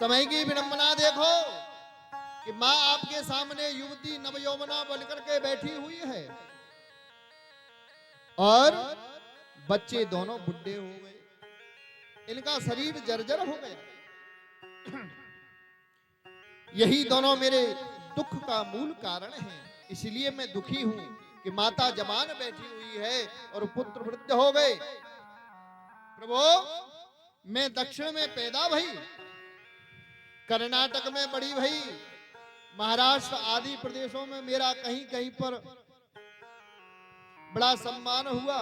समय की विडंबना देखो कि माँ आपके सामने युवती नवयौवना बनकर के बैठी हुई है और बच्चे दोनों बुढ़े हो गए, इनका शरीर जर्जर हो गया। यही दोनों मेरे दुख का मूल कारण है, इसलिए मैं दुखी हूं कि माता जवान बैठी हुई है और पुत्र वृद्ध हो गए। प्रभु, मैं दक्षिण में पैदा भई, कर्नाटक में बड़ी भई, महाराष्ट्र आदि प्रदेशों में मेरा कहीं कहीं पर बड़ा सम्मान हुआ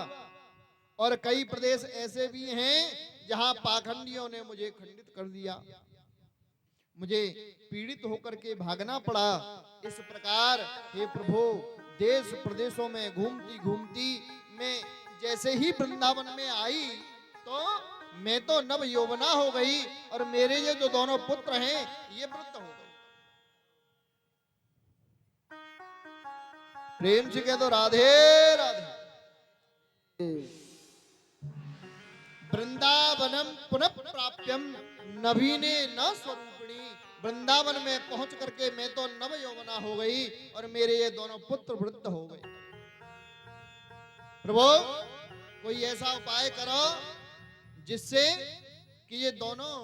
और कई प्रदेश ऐसे भी हैं जहां पाखंडियों ने मुझे खंडित कर दिया, मुझे पीड़ित होकर के भागना पड़ा। इस प्रकार हे प्रभु, देश प्रदेशों में घूमती घूमती मैं जैसे ही वृंदावन में आई तो मैं तो नव यौवना हो गई और मेरे ये जो दोनों पुत्र हैं ये वृद्ध हो गए। प्रेम से कह दो राधे राधे। वृंदावनम पुनः प्राप्यम नवीने न स्वरूपिणी, वृंदावन में पहुंच करके मैं तो नव यौवना हो गई और मेरे ये दोनों पुत्र वृद्ध हो गए। प्रभु, कोई ऐसा उपाय करो जिससे कि ये दोनों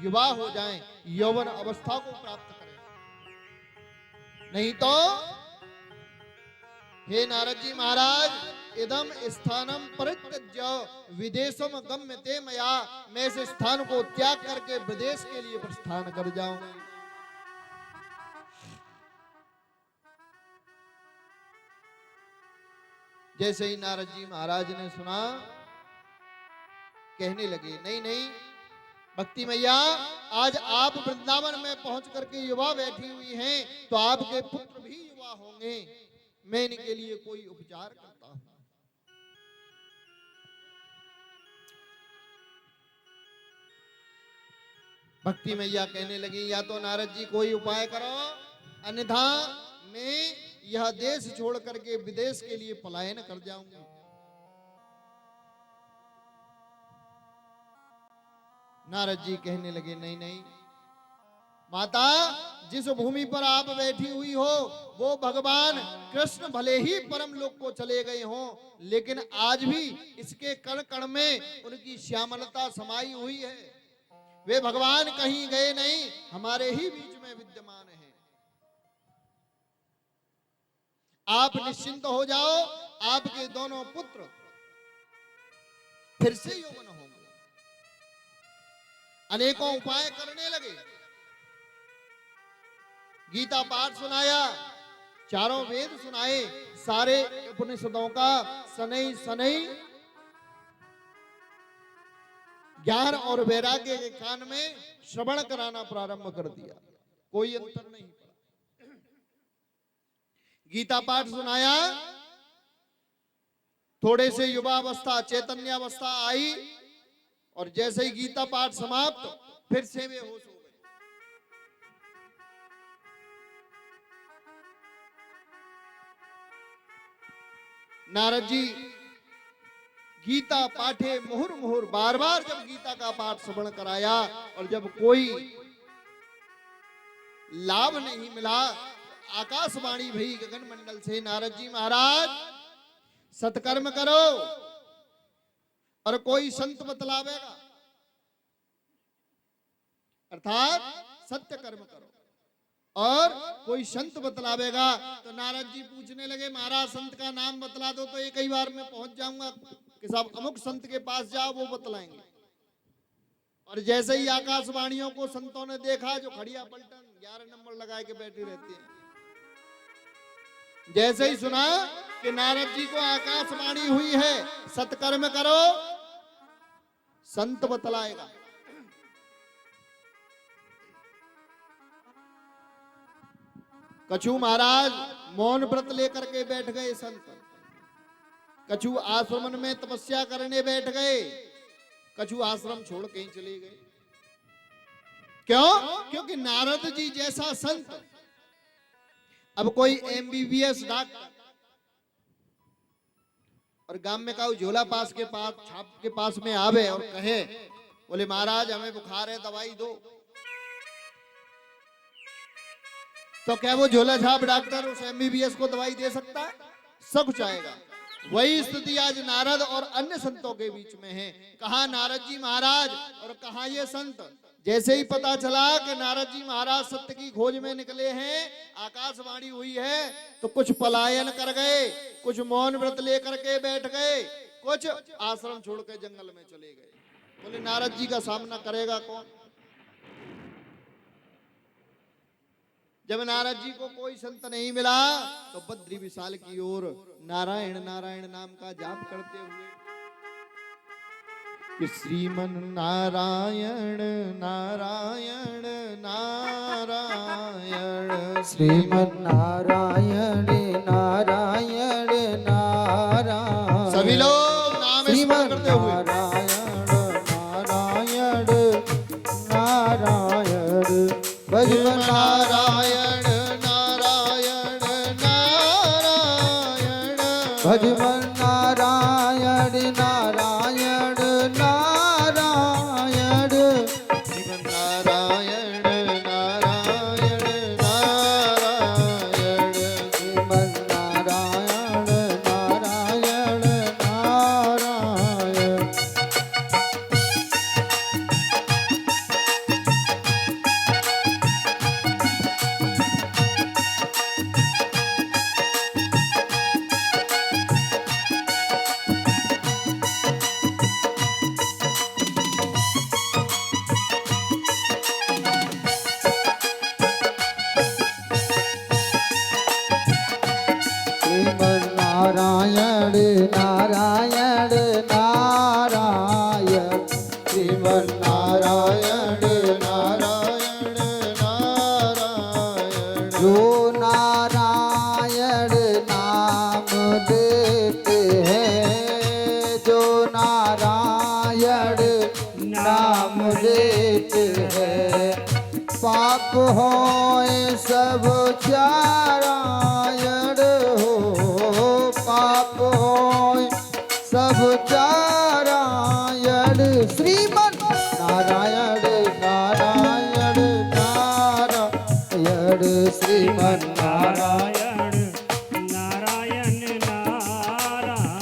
युवा हो जाएं, यौवन अवस्था को प्राप्त करें। नहीं तो हे नारद जी महाराज, इदम स्थानम परित्यज्य विदेशम गम्यते मया, मैं इस स्थान को त्याग करके विदेश के लिए प्रस्थान कर जाऊंगी। जैसे ही नारद जी महाराज ने सुना, कहने लगे नहीं नहीं भक्ति मैया, आज आप वृंदावन में पहुंच करके युवा बैठी हुई हैं तो आपके पुत्र भी युवा होंगे, मैं इनके लिए कोई उपचार करता हूं। भक्ति मैया कहने लगी, या तो नारद जी कोई उपाय करो, अन्यथा मैं यह देश छोड़ करके विदेश के लिए पलायन कर जाऊंगी। नारद जी कहने लगे नहीं नहीं माता, जिस भूमि पर आप बैठी हुई हो वो भगवान कृष्ण भले ही परम लोक को चले गए हों, लेकिन आज भी इसके कण कण में उनकी श्यामलता समाई हुई है। वे भगवान कहीं गए नहीं, हमारे ही बीच में विद्यमान है। आप निश्चिंत हो जाओ, आपके दोनों पुत्र फिर से यौवन होंगे। अनेकों उपाय करने लगे, गीता पाठ सुनाया, चारों वेद सुनाए, सारे उपनिषदों का सनई सनई ज्ञान और वैराग्य के कान में श्रवण कराना प्रारंभ कर दिया, कोई अंतर नहीं पड़ा। गीता पाठ सुनाया, थोड़े से युवावस्था चैतन्यावस्था आई और जैसे ही गीता पाठ समाप्त फिर से वे होश हो गए। नारद जी गीता पाठे मुहुर मुहुर, बार बार जब गीता का पाठ श्रवण कराया और जब कोई लाभ नहीं मिला, आकाशवाणी भई गगन मंडल से, नारद जी महाराज सत्कर्म करो और कोई संत बतलावेगा, अर्थात सत्य कर्म करो और कोई संत बतलावेगा। तो नारद जी पूछने लगे, महाराज संत का नाम बतला दो तो एक ही बार में पहुंच जाऊंगा कि साहब अमुक संत के पास जाओ, वो बतलाएंगे। और जैसे ही आकाशवाणियों को संतों ने देखा, जो खड़िया पलटन 11 नंबर लगाए के बैठी रहती है, जैसे ही सुना कि नारद जी को आकाशवाणी हुई है, सत्कर्म करो संत बतलाएगा, कछु महाराज मौन व्रत लेकर के बैठ गए संत, कछु आश्रम में तपस्या करने बैठ गए, कछु आश्रम छोड़ कहीं चले गए। क्यों? क्योंकि नारद जी जैसा संत, अब कोई MBBS डॉक्टर और गांव में का झोला पास के पास छाप के पास में आवे और कहे बोले महाराज हमें बुखार है, दवाई दो। तो क्या वो झोला छाप डॉक्टर उस MBBS को दवाई दे सकता? सब कुछ आएगा। वही स्थिति आज नारद और अन्य संतों के बीच में है। कहा नारद जी महाराज और कहा ये संत। जैसे ही पता चला कि नारद जी महाराज सत्य की खोज में निकले हैं, आकाशवाणी हुई है, तो कुछ पलायन कर गए, कुछ मौन व्रत लेकर के बैठ गए, कुछ आश्रम छोड़ के जंगल में चले गए। बोले नारद जी का सामना करेगा कौन? जब नारद जी को कोई संत नहीं मिला तो बद्री विशाल की ओर नारायण नारायण नाम का जाप करते हुए कि श्रीमन नारायण नारायण नारायण, श्रीमन नारायण नारायण नारायण। सभी लोग नाम स्मरण करते हुए नारायण नारायण भजन नारायण नारायण नारायण, भजन नारायण नारायण नारायण, श्रीमन नारायण नारायण नारायण, श्रीमन नारायण नारायण नारायण। श्रीमन नारायण नारायण नारायण, श्रीमन नारायण नारायण नारायण, जो नारायण नाम लेते हैं, जो नारायण नाम लेते हैं, पाप होए सब चारायण हो, पाप होए सब चारायण। श्रीमन नारायण नारायण नारायण, श्रीमन नारायण नारायण नारायण नारायण।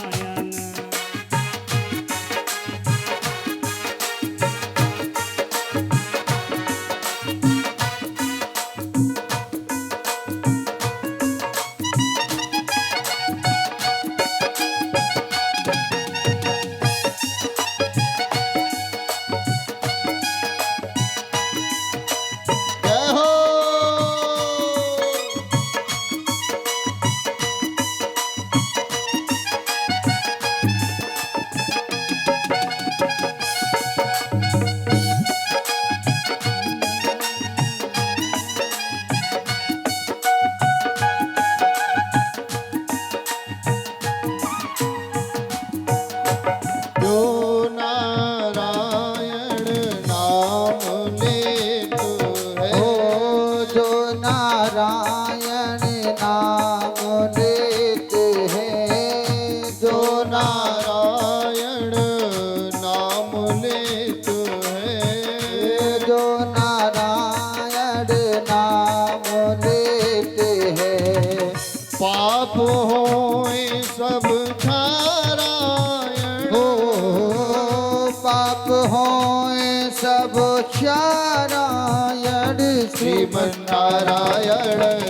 जय हो। जो नारायण नाम लेत है, हो, जो नारायण नाम लेते हैं, जो नारायण नाम लेत है, जो नारायण नाम लेते हैं, पाप होए सब छारायण, हो, पाप होए सब चारायण। श्रीमन नारायण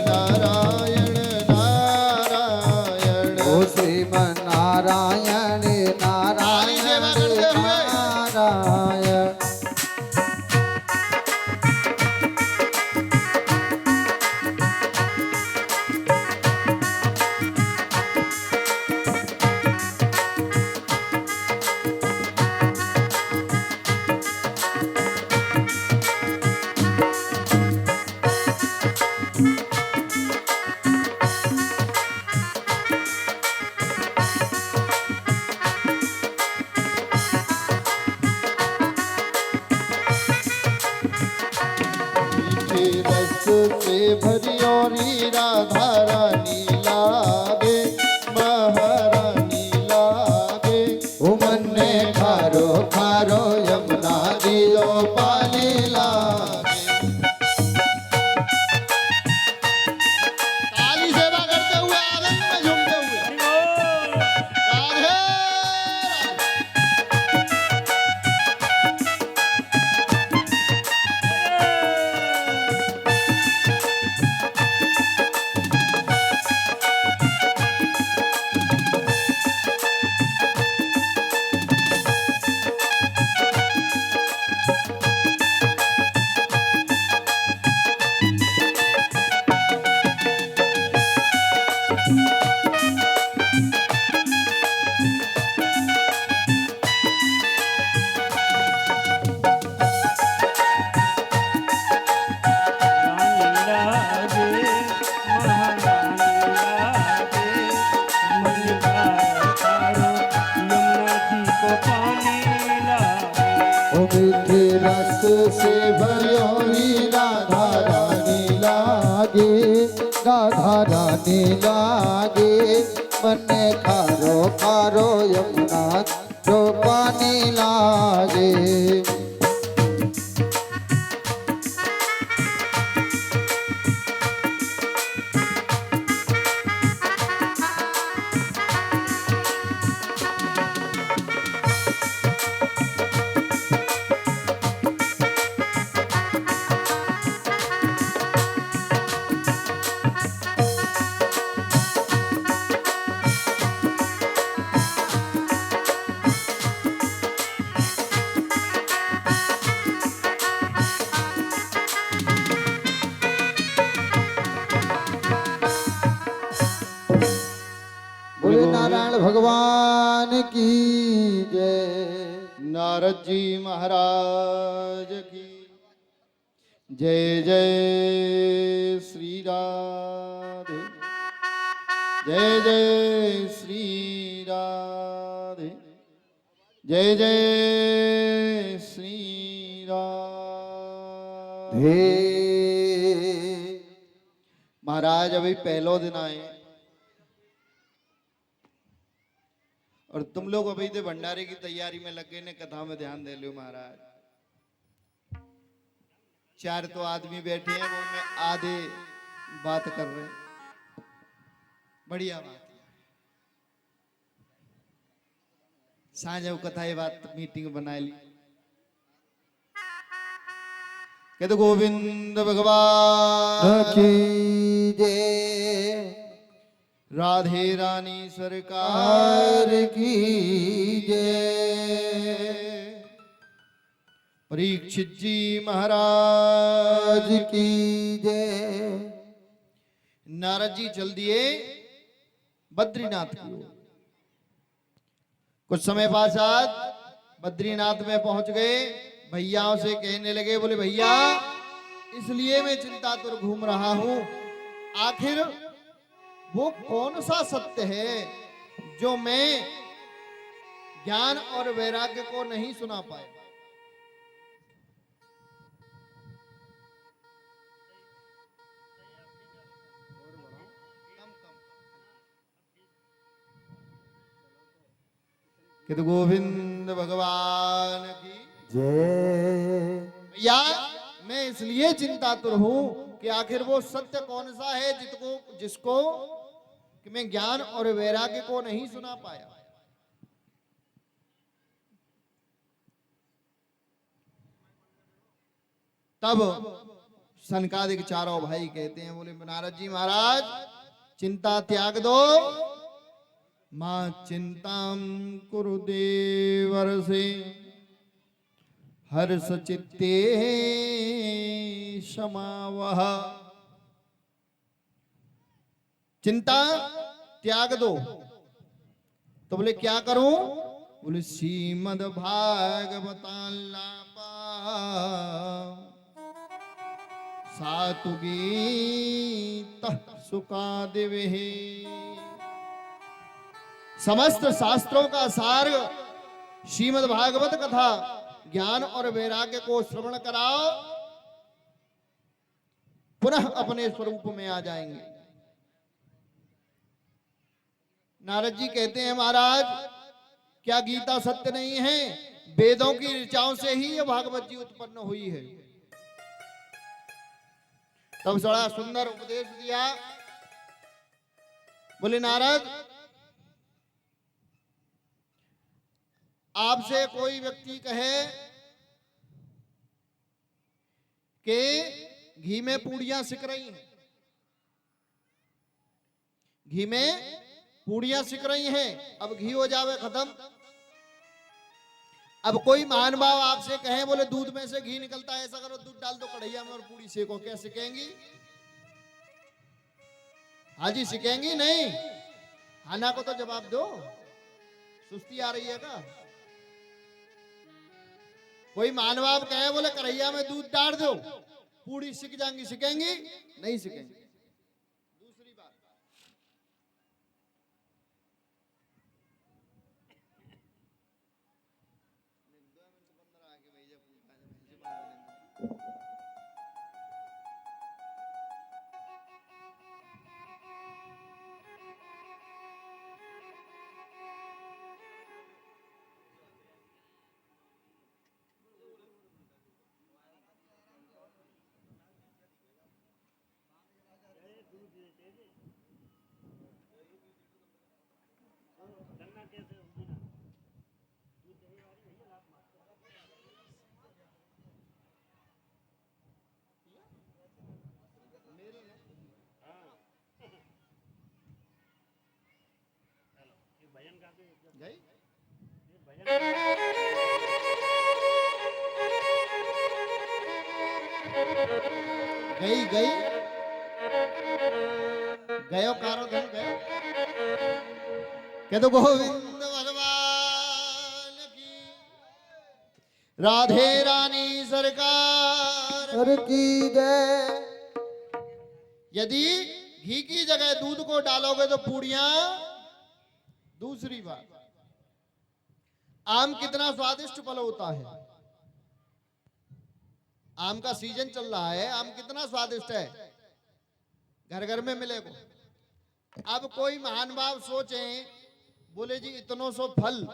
नारायण नारायण, ओ श्रीमन नारायण नारायण सेवा करते हुए। नारायण। मीठे रस से भरी और राधा रानी लागे, महारानी लागे, ओ मन ने खारो खारो यमुना दी मीठे रस से भरियोरी राधा रानी लागे, राधा रानी लागे। मन खारो खारो यमुना जो पानी लागे। बोले नारायण भगवान की जय। नारद जी महाराज की जय। जय श्री राधे, जय जय श्री राधे, जय जय श्री राधे। हे महाराज अभी पहलो दिन आए और तुम लोग अभी तो भंडारे की तैयारी में लगे ने, कथा में ध्यान दे लो महाराज। 4 तो आदमी बैठे हैं, वो में आधे बात कर रहे हैं। बढ़िया बात है। सांझ कथा ये बात मीटिंग बना ली। कहते गोविंद भगवान की जय। राधे रानी सरकार कार की जय। परीक्षित जी महाराज आज की जय। नारद जी चल दिए बद्रीनाथ की ओर। कुछ समय पश्चात बद्रीनाथ में पहुंच गए। भैयाओं से कहने लगे, बोले भैया इसलिए मैं चिंतातुर घूम रहा हूं, आखिर वो कौन सा सत्य है जो मैं ज्ञान और वैराग्य को नहीं सुना पाया। कहते गोविंद भगवान की जय। या मैं इसलिए चिंतातुर हूं कि आखिर वो सत्य कौन सा है जिसको कि मैं ज्ञान और वैराग्य को नहीं सुना पाया। तब सनकादिक चारों भाई कहते हैं, बोले नारद जी महाराज चिंता त्याग दो। मां चिंताम कुरु देवर से हर्ष चित्ते समावह। चिंता त्याग दो। तो बोले क्या करूं? बोले श्रीमद् भागवतालापा सातु गीत सुकादिवे। समस्त शास्त्रों का सार श्रीमद् भागवत कथा ज्ञान और वैराग्य को श्रवण कराओ, पुनः अपने स्वरूप में आ जाएंगे। नारद जी कहते हैं, महाराज क्या गीता सत्य नहीं है? वेदों की ऋचाओं से ही यह भागवत जी उत्पन्न हुई है। तब बड़ा सुंदर उपदेश दिया। बोले नारद आपसे कोई व्यक्ति कहे कि घी में पूड़ियां सिक रही हैं, घी में पूड़ियां सिक रही हैं, अब घी हो जावे खत्म। अब कोई महान भाव आपसे कहे, बोले दूध में से घी निकलता है, ऐसा करो दूध डाल दो कढ़ैया में और पूड़ी सेको, क्या सिकेंगी? हाजी सिकेंगी नहीं? हाना को तो जवाब दो, सुस्ती आ रही है का? कोई मानवाब कहे, बोले कढ़ैया में दूध डाल दो पूड़ी सिक जाएंगी, सिकेंगी नहीं? सिकेंगी। दूसरी बात, गई गई गई गयो कारो धन गयो कह दो गोविंद भगवान की राधे रानी सरकार। हर की जय। यदि घी की जगह दूध को डालोगे तो पूड़ियां। दूसरी बात, आम कितना स्वादिष्ट फल होता है। आम का सीजन चल रहा है, आम कितना स्वादिष्ट है, घर घर में मिलेगा। अब कोई महान भाव सोचे, बोले जी इतनों सो फल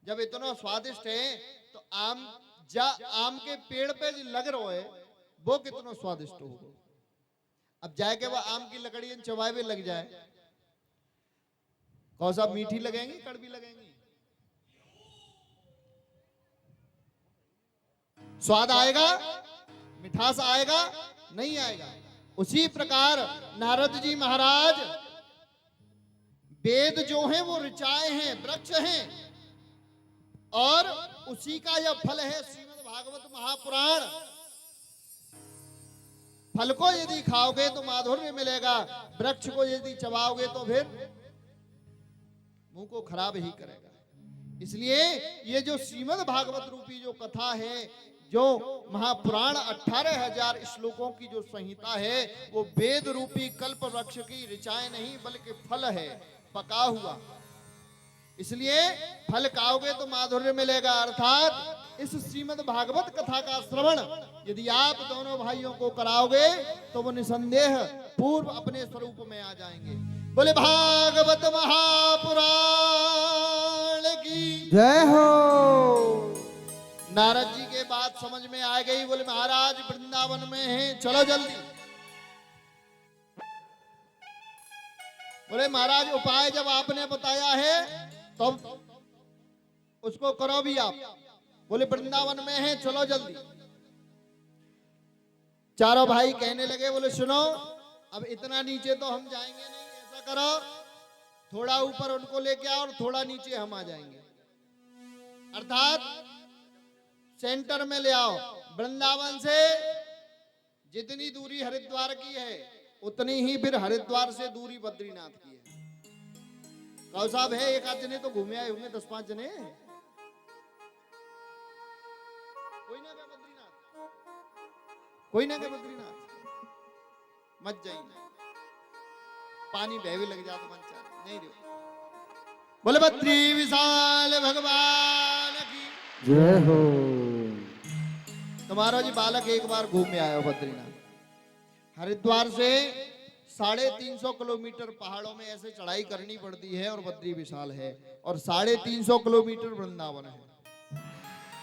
जब इतना स्वादिष्ट है तो आम के पेड़ पे जो लग रहा है वो कितना स्वादिष्ट होगा। अब जाके वह आम की लकड़ी चबावे लग जाए, कौन सा मीठी लगेंगी कड़वी लगेंगी, स्वाद आएगा, मिठास आएगा, नहीं आएगा। उसी प्रकार नारद जी महाराज वेद जो है वो ऋचाएं हैं, वृक्ष हैं, और उसी का यह फल है श्रीमद् भागवत महापुराण। फल को यदि खाओगे तो माधुर्य मिलेगा, वृक्ष को यदि चबाओगे तो फिर मुंह को खराब ही करेगा। इसलिए ये जो श्रीमद् भागवत रूपी जो कथा है, जो महापुराण 18,000 श्लोकों की जो संहिता है, वो वेद रूपी कल्प वृक्ष की ऋचाएं नहीं बल्कि फल है, पका हुआ। इसलिए फल खाओगे तो माधुर्य मिलेगा। अर्थात इस श्रीमद् भागवत कथा का श्रवण यदि आप दोनों भाइयों को कराओगे तो वो निसंदेह पूर्व अपने स्वरूप में आ जाएंगे। बोले भागवत महापुराण की जय हो। नारद जी के बात समझ में आ गई। बोले महाराज वृंदावन में हैं, चलो जल्दी। बोले महाराज उपाय जब आपने बताया है तो उसको करो भी आप। बोले वृंदावन में हैं, चलो जल्दी। चारों भाई कहने लगे, बोले सुनो अब इतना नीचे तो हम जाएंगे नहीं, ऐसा करो थोड़ा ऊपर उनको लेके आओ और थोड़ा नीचे हम आ जाएंगे। अर्थात सेंटर में ले आओ। वृंदावन से जितनी दूरी हरिद्वार की है उतनी ही फिर हरिद्वार से दूरी बद्रीनाथ की है। कौ साहब है, एक आध जने तो घूमे आए होंगे, 10-5 जने। कोई ना गया बद्रीनाथ, कोई ना गया बद्रीनाथ, मत जाइए, पानी बहवे लग जाता मन चाह नहीं दे। बोले बद्री विशाल भगवान की जय हो। तुम्हारा जी बालक एक बार घूम आया बद्रीनाथ। हरिद्वार से 350 किलोमीटर पहाड़ों में ऐसे चढ़ाई करनी पड़ती है और बद्री विशाल है, और 350 किलोमीटर वृंदावन है।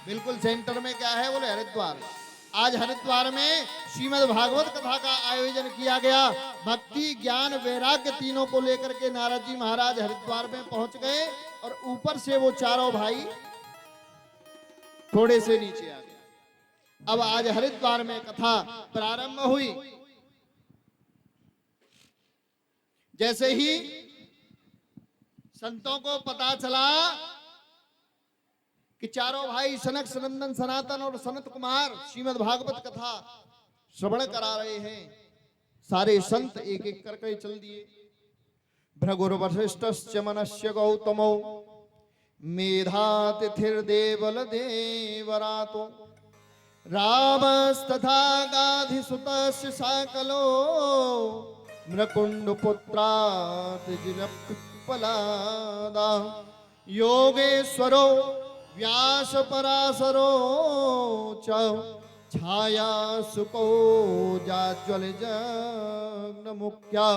बिल्कुल सेंटर में क्या है, बोले हरिद्वार। आज हरिद्वार में श्रीमद् भागवत कथा का आयोजन किया गया। भक्ति ज्ञान वैराग्य तीनों को लेकर के नारद जी महाराज हरिद्वार में पहुंच गए, और ऊपर से वो चारों भाई थोड़े से नीचे आ गए। अब आज हरिद्वार में कथा प्रारंभ हुई। जैसे ही संतों को पता चला कि चारों भाई सनक सनंदन सनातन और सनत कुमार श्रीमद् भागवत कथा श्रवण करा रहे हैं, सारे संत एक एक करके चल दिए। भृगुर वशिष्ठश्च मनस्य गौतमो मेधातिथिर्देवल देवरातो रामस्तथा गाधिसुतस्य साकलो मृकुंड पुत्रात् जिनपलादा योगेश्वरो व्यास पराशरो च छाया सुको जाज्वल जग्न मुख्या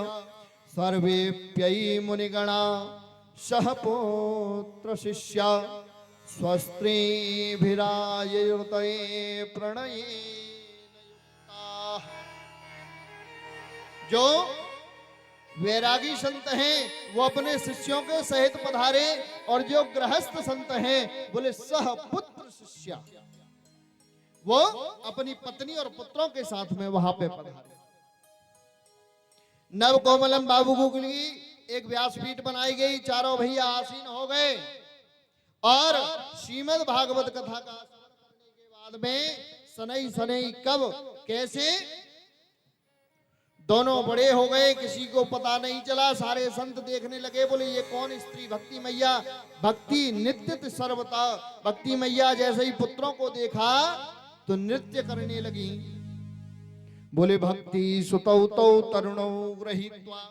सर्वेप्यै मुनिगणा सह पुत्र शिष्या स्वस्त्रीभिरायुर्तये प्रणये। जो वैरागी संत हैं वो अपने शिष्यों के सहित पधारे, और जो गृहस्थ संत हैं बोले सह पुत्र शिष्या, वो अपनी पत्नी और पुत्रों के साथ में वहां पे पधारे। नव कोमलम बाबू गुगल की एक व्यासपीठ बनाई गई, चारों भैया आसीन हो गए और श्रीमद् भागवत कथा का श्रवण करने के बाद में सनई सनई कब कैसे दोनों बड़े हो गए, किसी को पता नहीं चला। सारे संत देखने लगे, बोले ये कौन स्त्री? भक्ति मैया, भक्ति नित्य सर्वता। भक्ति मैया जैसे ही पुत्रों को देखा तो नृत्य करने लगी। बोले भक्ति सुतौ तौ तरुणौ गृहीत्वा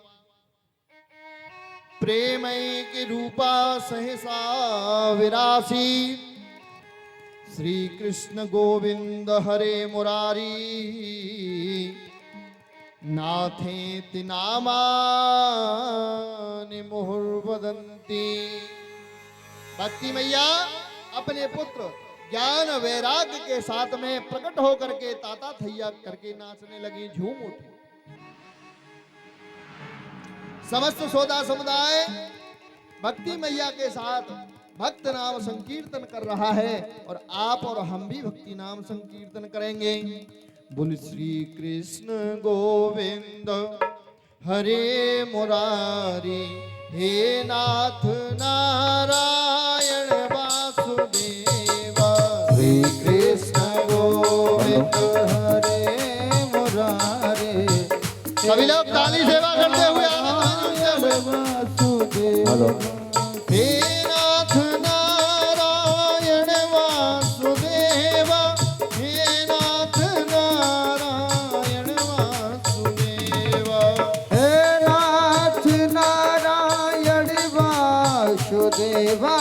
प्रेमय के रूपा सहसा विरासी, श्री कृष्ण गोविंद हरे मुरारी, नाथेति नामानि मुहुर्वदन्ति। भक्ति मैया अपने पुत्र ज्ञान वैराग्य के साथ में प्रकट होकर के ताता थैया करके नाचने लगी, झूम उठी। समस्त सोदा समुदाय भक्ति मैया के साथ भक्त नाम संकीर्तन कर रहा है, और आप और हम भी भक्ति नाम संकीर्तन करेंगे। बोल श्री कृष्ण गोविंद हरे मुरारी, हे नाथ नारायण वासुदेवा। श्री कृष्ण गोविंद हरे मुरारे, सभी लोग ताली सेवा करते हुए हेलो हे नाथ नारायण वासुदेवा, हे नाथ नारायण वासुदेवा। हे नाथ नारायण वासुदेवा,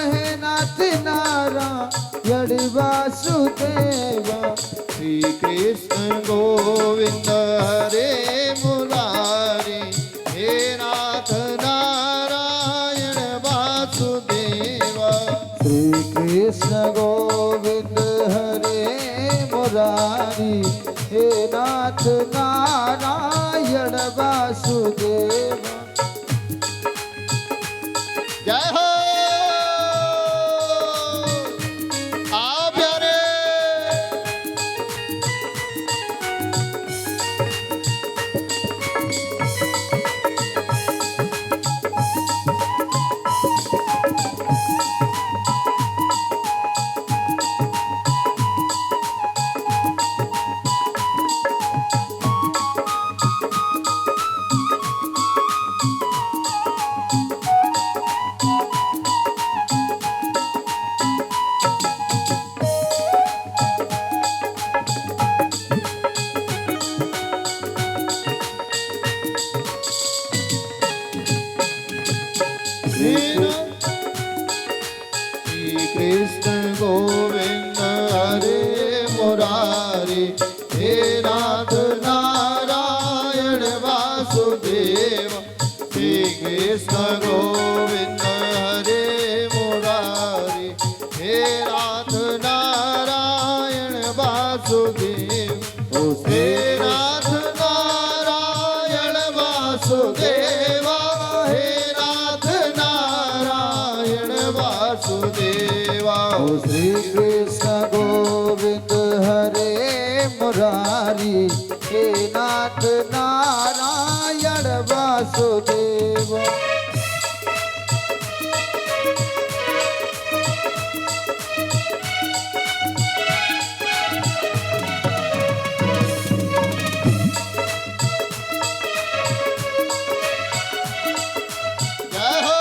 हे नाथ नारायण वासुदेवा। श्री कृष्ण गोविंद हरे मुरारी, हे नाथ नारायण वासुदेवा। श्री कृष्ण गोविंद हरे मुरारी, हे नाथ नारायण वासुदेवा। जय हो आ प्यारे। श्री कृष्ण गोविंद हरे मुरारी, हे नाथ नारायण वासुदेव। श्री कृष्ण गोविंद हरे मुरारी, हे नाथ नारायण वासुदेव। हे नाथ नारायण वासुदेवा, हे नाथ नारायण वासुदेवा। श्री कृष्ण गोविंद हरे मुरारी, हे नाथ नारायण वासुदेवा। जय हो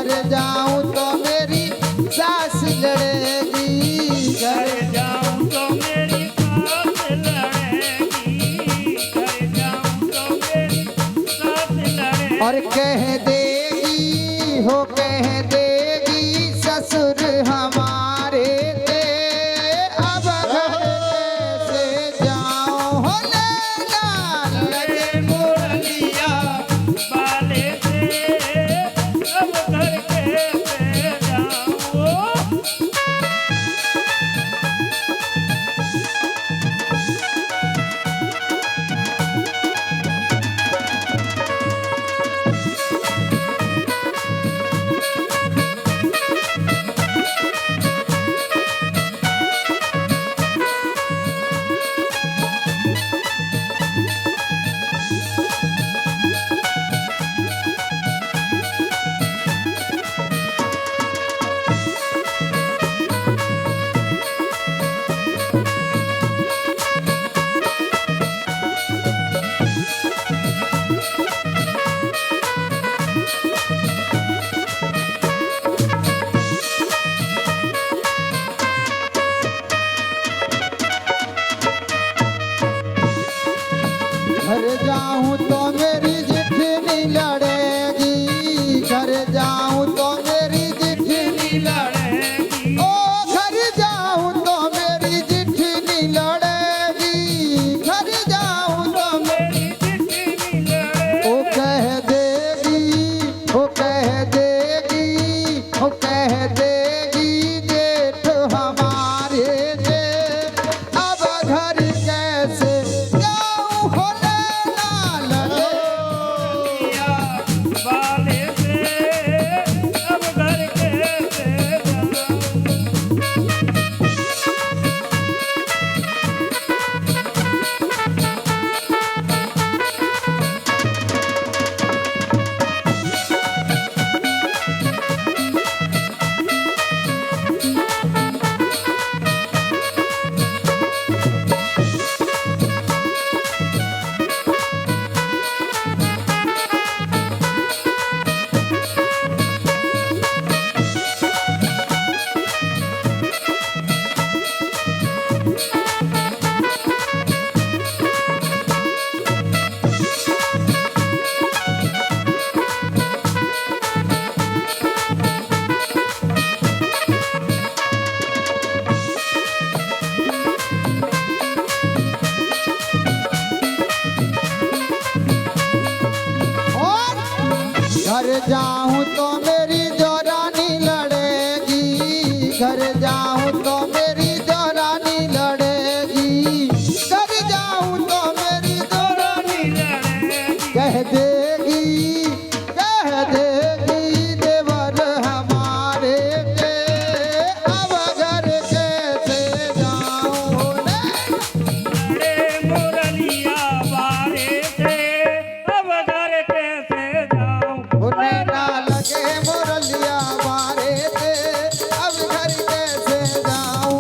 घर जाऊं तो मेरी सास लड़ेगी। घर जाऊं तो मेरी सास लड़ेगी, घर जाऊं तो मेरी सास लड़ेगी। और कह देगी हो कह देगी ससुर हमारे थे अब घर कैसे जाऊं हो लैला लगे मुरलिया। बाले से अब घर कैसे जाऊं। घर जाऊं तो मेरी जिठनी लड़ेगी। घर जाऊं तो मेरी जिठनी लड़ेगी, ओ घर जाऊं तो मेरी जिठनी लड़ेगी। घर जाऊं तो मेरी चिट्ठी लड़ेगी। ओ कह देगी ओ कह देगी ओ कह देगी जेठ हमारे जे अब घर कैसे जाऊं हो लैला लगे। बाले से अब घर कैसे जाऊं। और घर जाऊं तो मेरी जोरानी लड़ेगी। घर जाऊं तो मेरी जोरानी लड़ेगी। घर जाऊं तो मेरी जोरानी लड़ेगी, कह देगी देवर हमारे के अब घर कैसे जाऊं हो लड़े मुरलिया बाले से अब घर कैसे जाऊं। नैना लगे मुरलिया मारे थे अब घर कैसे जाऊं।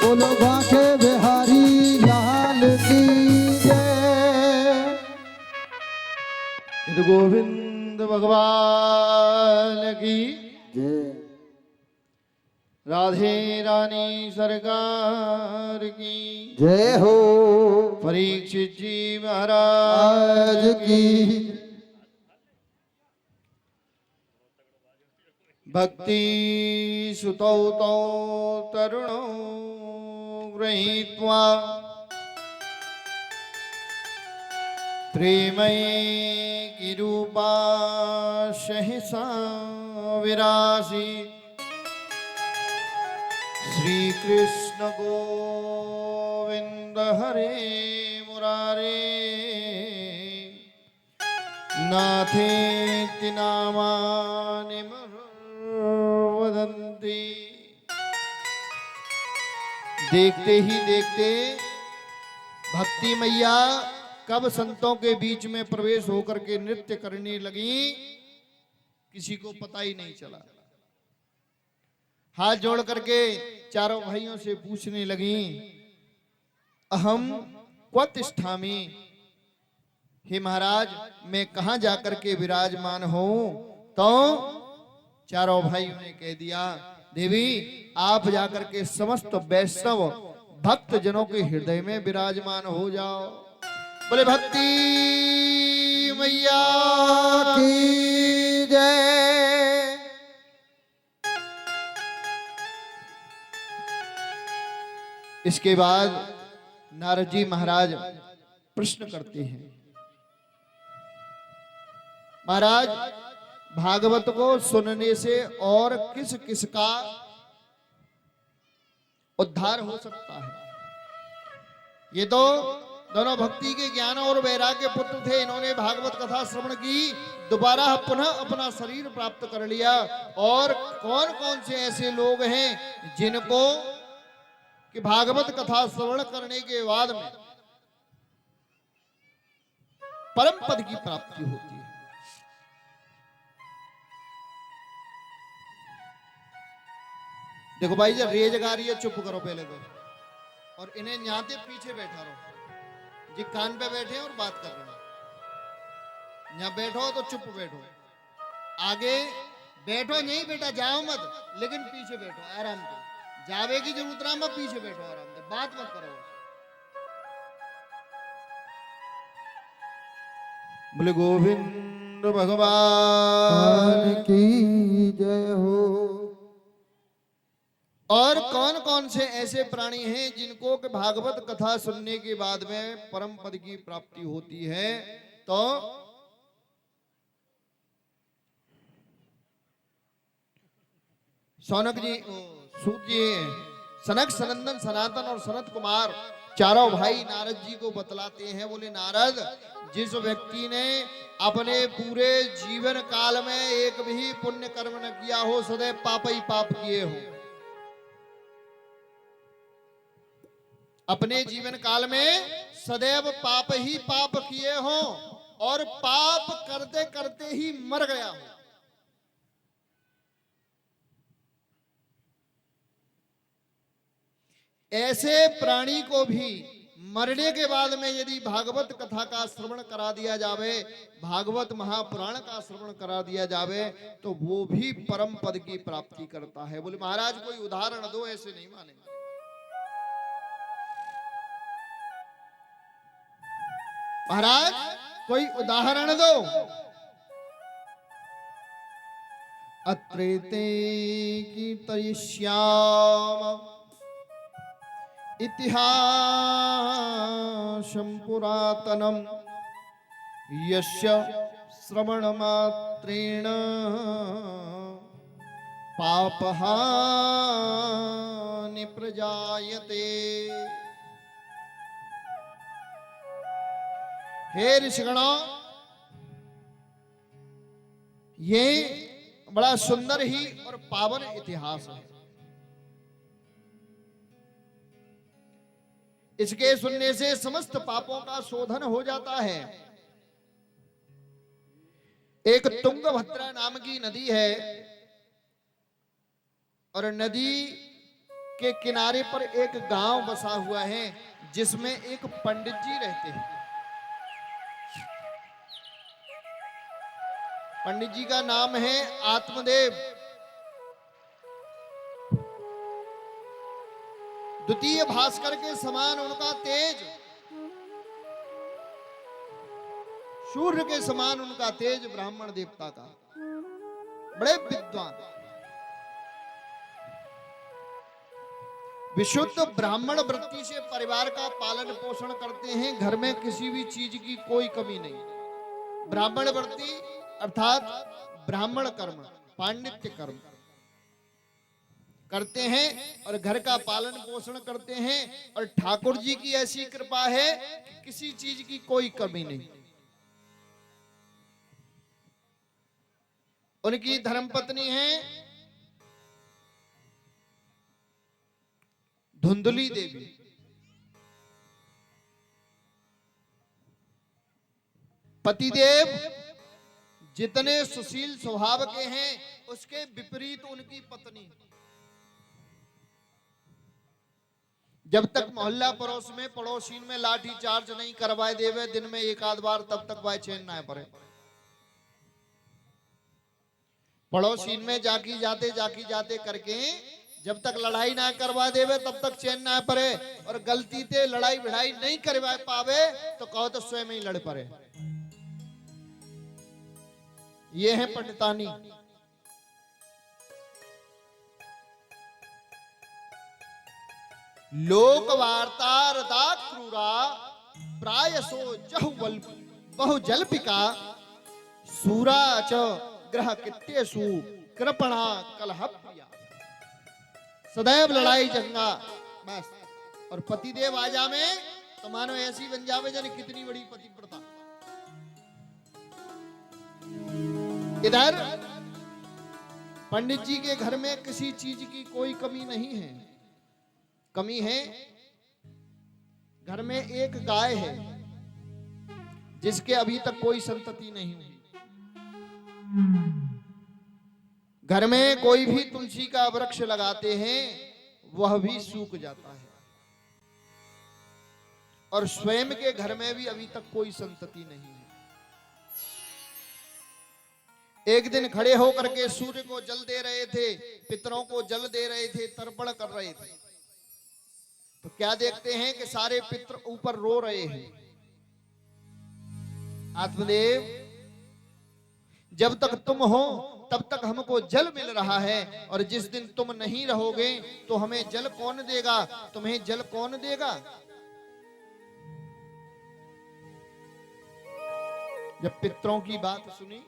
बोलो बांके बिहारी लाल की जय। यदि गोविंद भगवान की जय राधे रानी सरकार की जय हो परीक्षित जी महाराज आज की भक्ति सुतौ तौ तरुणो गृहीत्वा प्रेमये रूपा सहसा विरासी श्री कृष्ण गोविंद हरे मुरारे नाथेति नामानि वदन्ति। देखते ही देखते भक्ति मैया कब संतों के बीच में प्रवेश होकर के नृत्य करने लगी, किसी को पता ही नहीं चला। हाथ जोड़ करके चारों भाइयों से पूछने लगी, अहम क्व तिष्ठामि, हे महाराज मैं कहां जाकर के विराजमान हूं। तो चारों भाइयों ने कह दिया, देवी आप जाकर के समस्त वैष्णव भक्त जनों के हृदय में विराजमान हो जाओ। बोले भक्ति मैया की जय। इसके बाद नारद जी महाराज प्रश्न करते हैं, महाराज भागवत को सुनने से और किस किस का उद्धार हो सकता है। ये तो दोनों भक्ति के ज्ञान और वैराग्य पुत्र थे, इन्होंने भागवत कथा श्रवण की, दोबारा पुनः अपना शरीर प्राप्त कर लिया। और कौन कौन से ऐसे लोग हैं जिनको कि भागवत कथा श्रवण करने के बाद में परम पद की प्राप्ति होती है। देखो भाई जब रेज गा रही है चुप करो पहले तो, और इन्हें न्याते पीछे बैठा रहो। जी कान पे बैठे और बात कर रहे हैं, यहाँ बैठो तो चुप बैठो, आगे बैठो नहीं बेटा जाओ मत, लेकिन पीछे बैठो आराम से, जावे की जरूरत ना मत, पीछे बैठो आराम से, बात मत करो। बोले गोविंद भगवान की जय हो। और कौन कौन से ऐसे प्राणी हैं जिनको कि भागवत कथा सुनने के बाद में परम पद की प्राप्ति होती है। तो सौनक जी, सूत जी, सनक सनंदन सनातन और सनत कुमार चारों भाई नारद जी को बतलाते हैं। बोले नारद, जिस व्यक्ति ने अपने पूरे जीवन काल में एक भी पुण्य कर्म न किया हो, सदैव पाप ही पाप किए हो, अपने जीवन काल में सदैव पाप ही पाप किए हो और पाप करते करते ही मर गया हो, ऐसे प्राणी को भी मरने के बाद में यदि भागवत कथा का श्रवण करा दिया जावे, भागवत महापुराण का श्रवण करा दिया जावे, तो वो भी परम पद की प्राप्ति करता है। बोले महाराज कोई उदाहरण दो, ऐसे नहीं मानेंगे। महाराज कोई उदाहरण दो। अत्रेते कीर्तयिष्याम इतिहासं पुरातनम यस्य श्रवणमात्रेण पापहानि प्रजायते। हे ऋषिगणों, ये बड़ा सुंदर ही और पावन इतिहास है। इसके सुनने से समस्त पापों का शोधन हो जाता है। एक तुंगभद्रा नाम की नदी है और नदी के किनारे पर एक गांव बसा हुआ है जिसमें एक पंडित जी रहते हैं। पंडित जी का नाम है आत्मदेव। द्वितीय भास्कर के समान उनका तेज, सूर्य के समान उनका तेज, ब्राह्मण देवता का, बड़े विद्वान, विशुद्ध ब्राह्मण वृत्ति से परिवार का पालन पोषण करते हैं। घर में किसी भी चीज की कोई कमी नहीं। ब्राह्मण वृत्ति अर्थात ब्राह्मण कर्म, पांडित्य कर्म करते हैं और घर का पालन पोषण करते हैं। और ठाकुर जी की ऐसी कृपा है कि किसी चीज की कोई कमी नहीं। उनकी धर्मपत्नी है धुंधली देवी। पतिदेव जितने सुशील स्वभाव के हैं उसके विपरीत उनकी पत्नी। जब तक मोहल्ला पड़ोस में पड़ोसी में लाठी चार्ज नहीं करवाए देवे दिन में एक आध बार, तब तक वह चैन ना पड़े। पड़ोसी में जाकी जाते करके जब तक लड़ाई ना करवा देवे तब तक चैन ना पड़े, और गलती से लड़ाई भिड़ाई नहीं करवा पावे तो कहो तो स्वयं ही लड़ पड़े। ये है पंडितानी। लोक वार्ता रदा क्रूरा प्रायसो जहुवल बहु जल्पिका सूरा च ग्रह कित्यसु कृपणा कलह प्रिया। सदैव लड़ाई जंगा बस। और पतिदेव आजा में तो मानो ऐसी बन जावे जाने कितनी बड़ी पतिव्रता। इधर पंडित जी के घर में किसी चीज की कोई कमी नहीं है। कमी है घर में एक गाय है जिसके अभी तक कोई संतति नहीं हुई। घर में कोई भी तुलसी का वृक्ष लगाते हैं वह भी सूख जाता है, और स्वयं के घर में भी अभी तक कोई संतति नहीं है। एक दिन खड़े होकर के सूर्य को जल दे रहे थे, पितरों को जल दे रहे थे, तर्पण कर रहे थे, तो क्या देखते हैं कि सारे पितर ऊपर रो रहे हैं। आत्मदेव जब तक तुम हो तब तक हमको जल मिल रहा है, और जिस दिन तुम नहीं रहोगे तो हमें जल कौन देगा, तुम्हें जल कौन देगा। जब पितरों की बात सुनी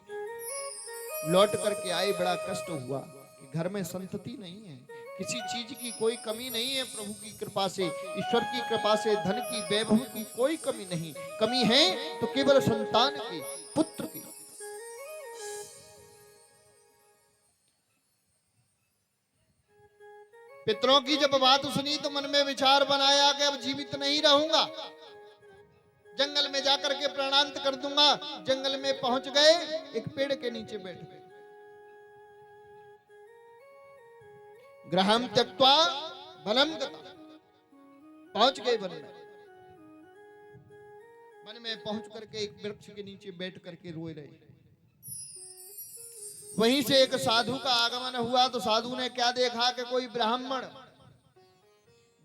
लौट करके आए, बड़ा कष्ट हुआ कि घर में संतति नहीं है, किसी चीज की कोई कमी नहीं है। प्रभु की कृपा से, ईश्वर की कृपा से धन की वैभव की कोई कमी नहीं। कमी है तो केवल संतान की, पुत्र की। पितरों की जब बात सुनी तो मन में विचार बनाया कि अब जीवित नहीं रहूंगा, जंगल में जाकर के प्राणांत कर दूंगा। जंगल में पहुंच गए, एक पेड़ के नीचे बैठ गए। ग्रहम त्यक्त्वा वनं गता, पहुंच गए वन में। वन में पहुंच करके एक वृक्ष के नीचे बैठ करके रोए रहे। वहीं से एक साधु का आगमन हुआ, तो साधु ने क्या देखा कि कोई ब्राह्मण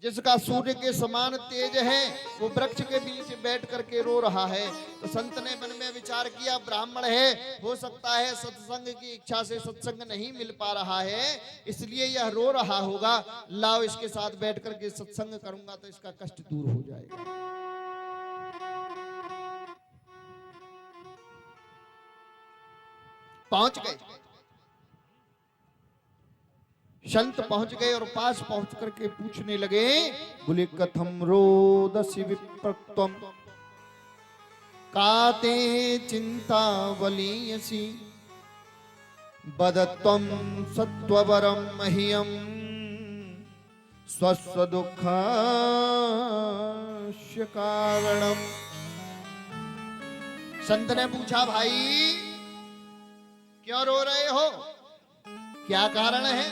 जिसका सूर्य के समान तेज है वो वृक्ष के बीच बैठ करके रो रहा है। तो संत ने मन में विचार किया, ब्राह्मण है, हो सकता है सत्संग की इच्छा से सत्संग नहीं मिल पा रहा है, इसलिए यह रो रहा होगा। लाओ इसके साथ बैठ करके सत्संग करूंगा तो इसका कष्ट दूर हो जाएगा। पहुंच गए, संत पहुंच गए और पास पहुंच करके पूछने लगे, बोले कथम रोदसी विप्रत्वम काते चिंता वलीयसी बदत्वम सत्ववरम मह्यम स्वस्व दुःखस्य कारणम। संत ने पूछा, भाई क्यों रो रहे हो, क्या कारण है,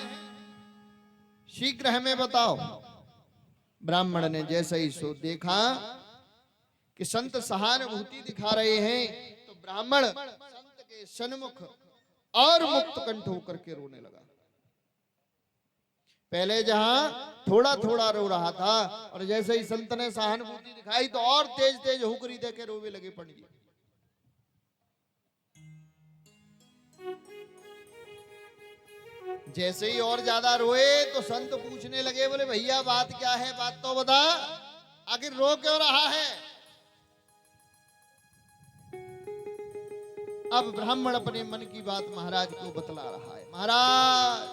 शीघ्र हमें बताओ। ब्राह्मण ने जैसे ही सो देखा कि संत सहानुभूति दिखा रहे हैं, तो ब्राह्मण संत के सन्मुख और मुक्त कंठ होकर के रोने लगा। पहले जहां थोड़ा थोड़ा रो रहा था, और जैसे ही संत ने सहानुभूति दिखाई तो और तेज तेज हुकरी दे के रोवे लगे पंडित जी। जैसे ही और ज्यादा रोए तो संत पूछने लगे, बोले भैया बात क्या है, बात तो बता, आखिर रो क्यों रहा है। अब ब्राह्मण अपने मन की बात महाराज को बतला रहा है। महाराज,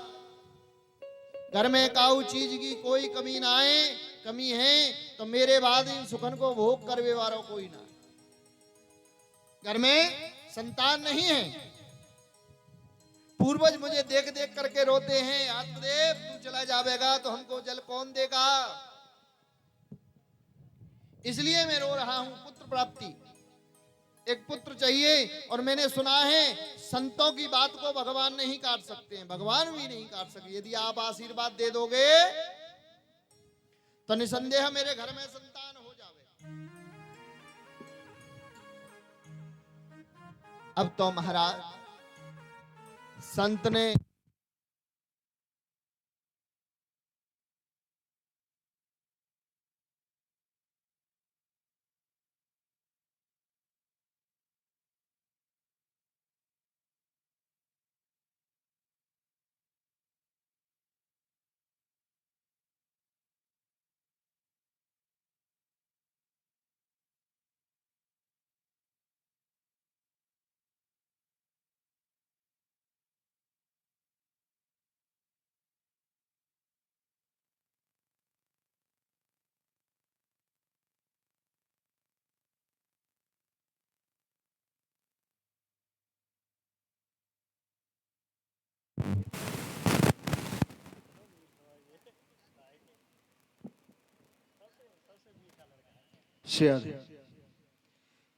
घर में काऊ चीज की कोई कमी ना आए, कमी है तो मेरे बाद इन सुखन को भोग करवे वालों कोई ना। घर में संतान नहीं है, पूर्वज मुझे देख देख करके रोते हैं, आत्मदेव तू चला जाएगा तो हमको जल कौन देगा, इसलिए मैं रो रहा हूं। पुत्र प्राप्ति, एक पुत्र चाहिए। और मैंने सुना है संतों की बात को भगवान नहीं काट सकते हैं, भगवान भी नहीं काट सके। यदि आप आशीर्वाद दे दोगे तो निसंदेह मेरे घर में संतान हो जावे। अब तो महाराज संत ने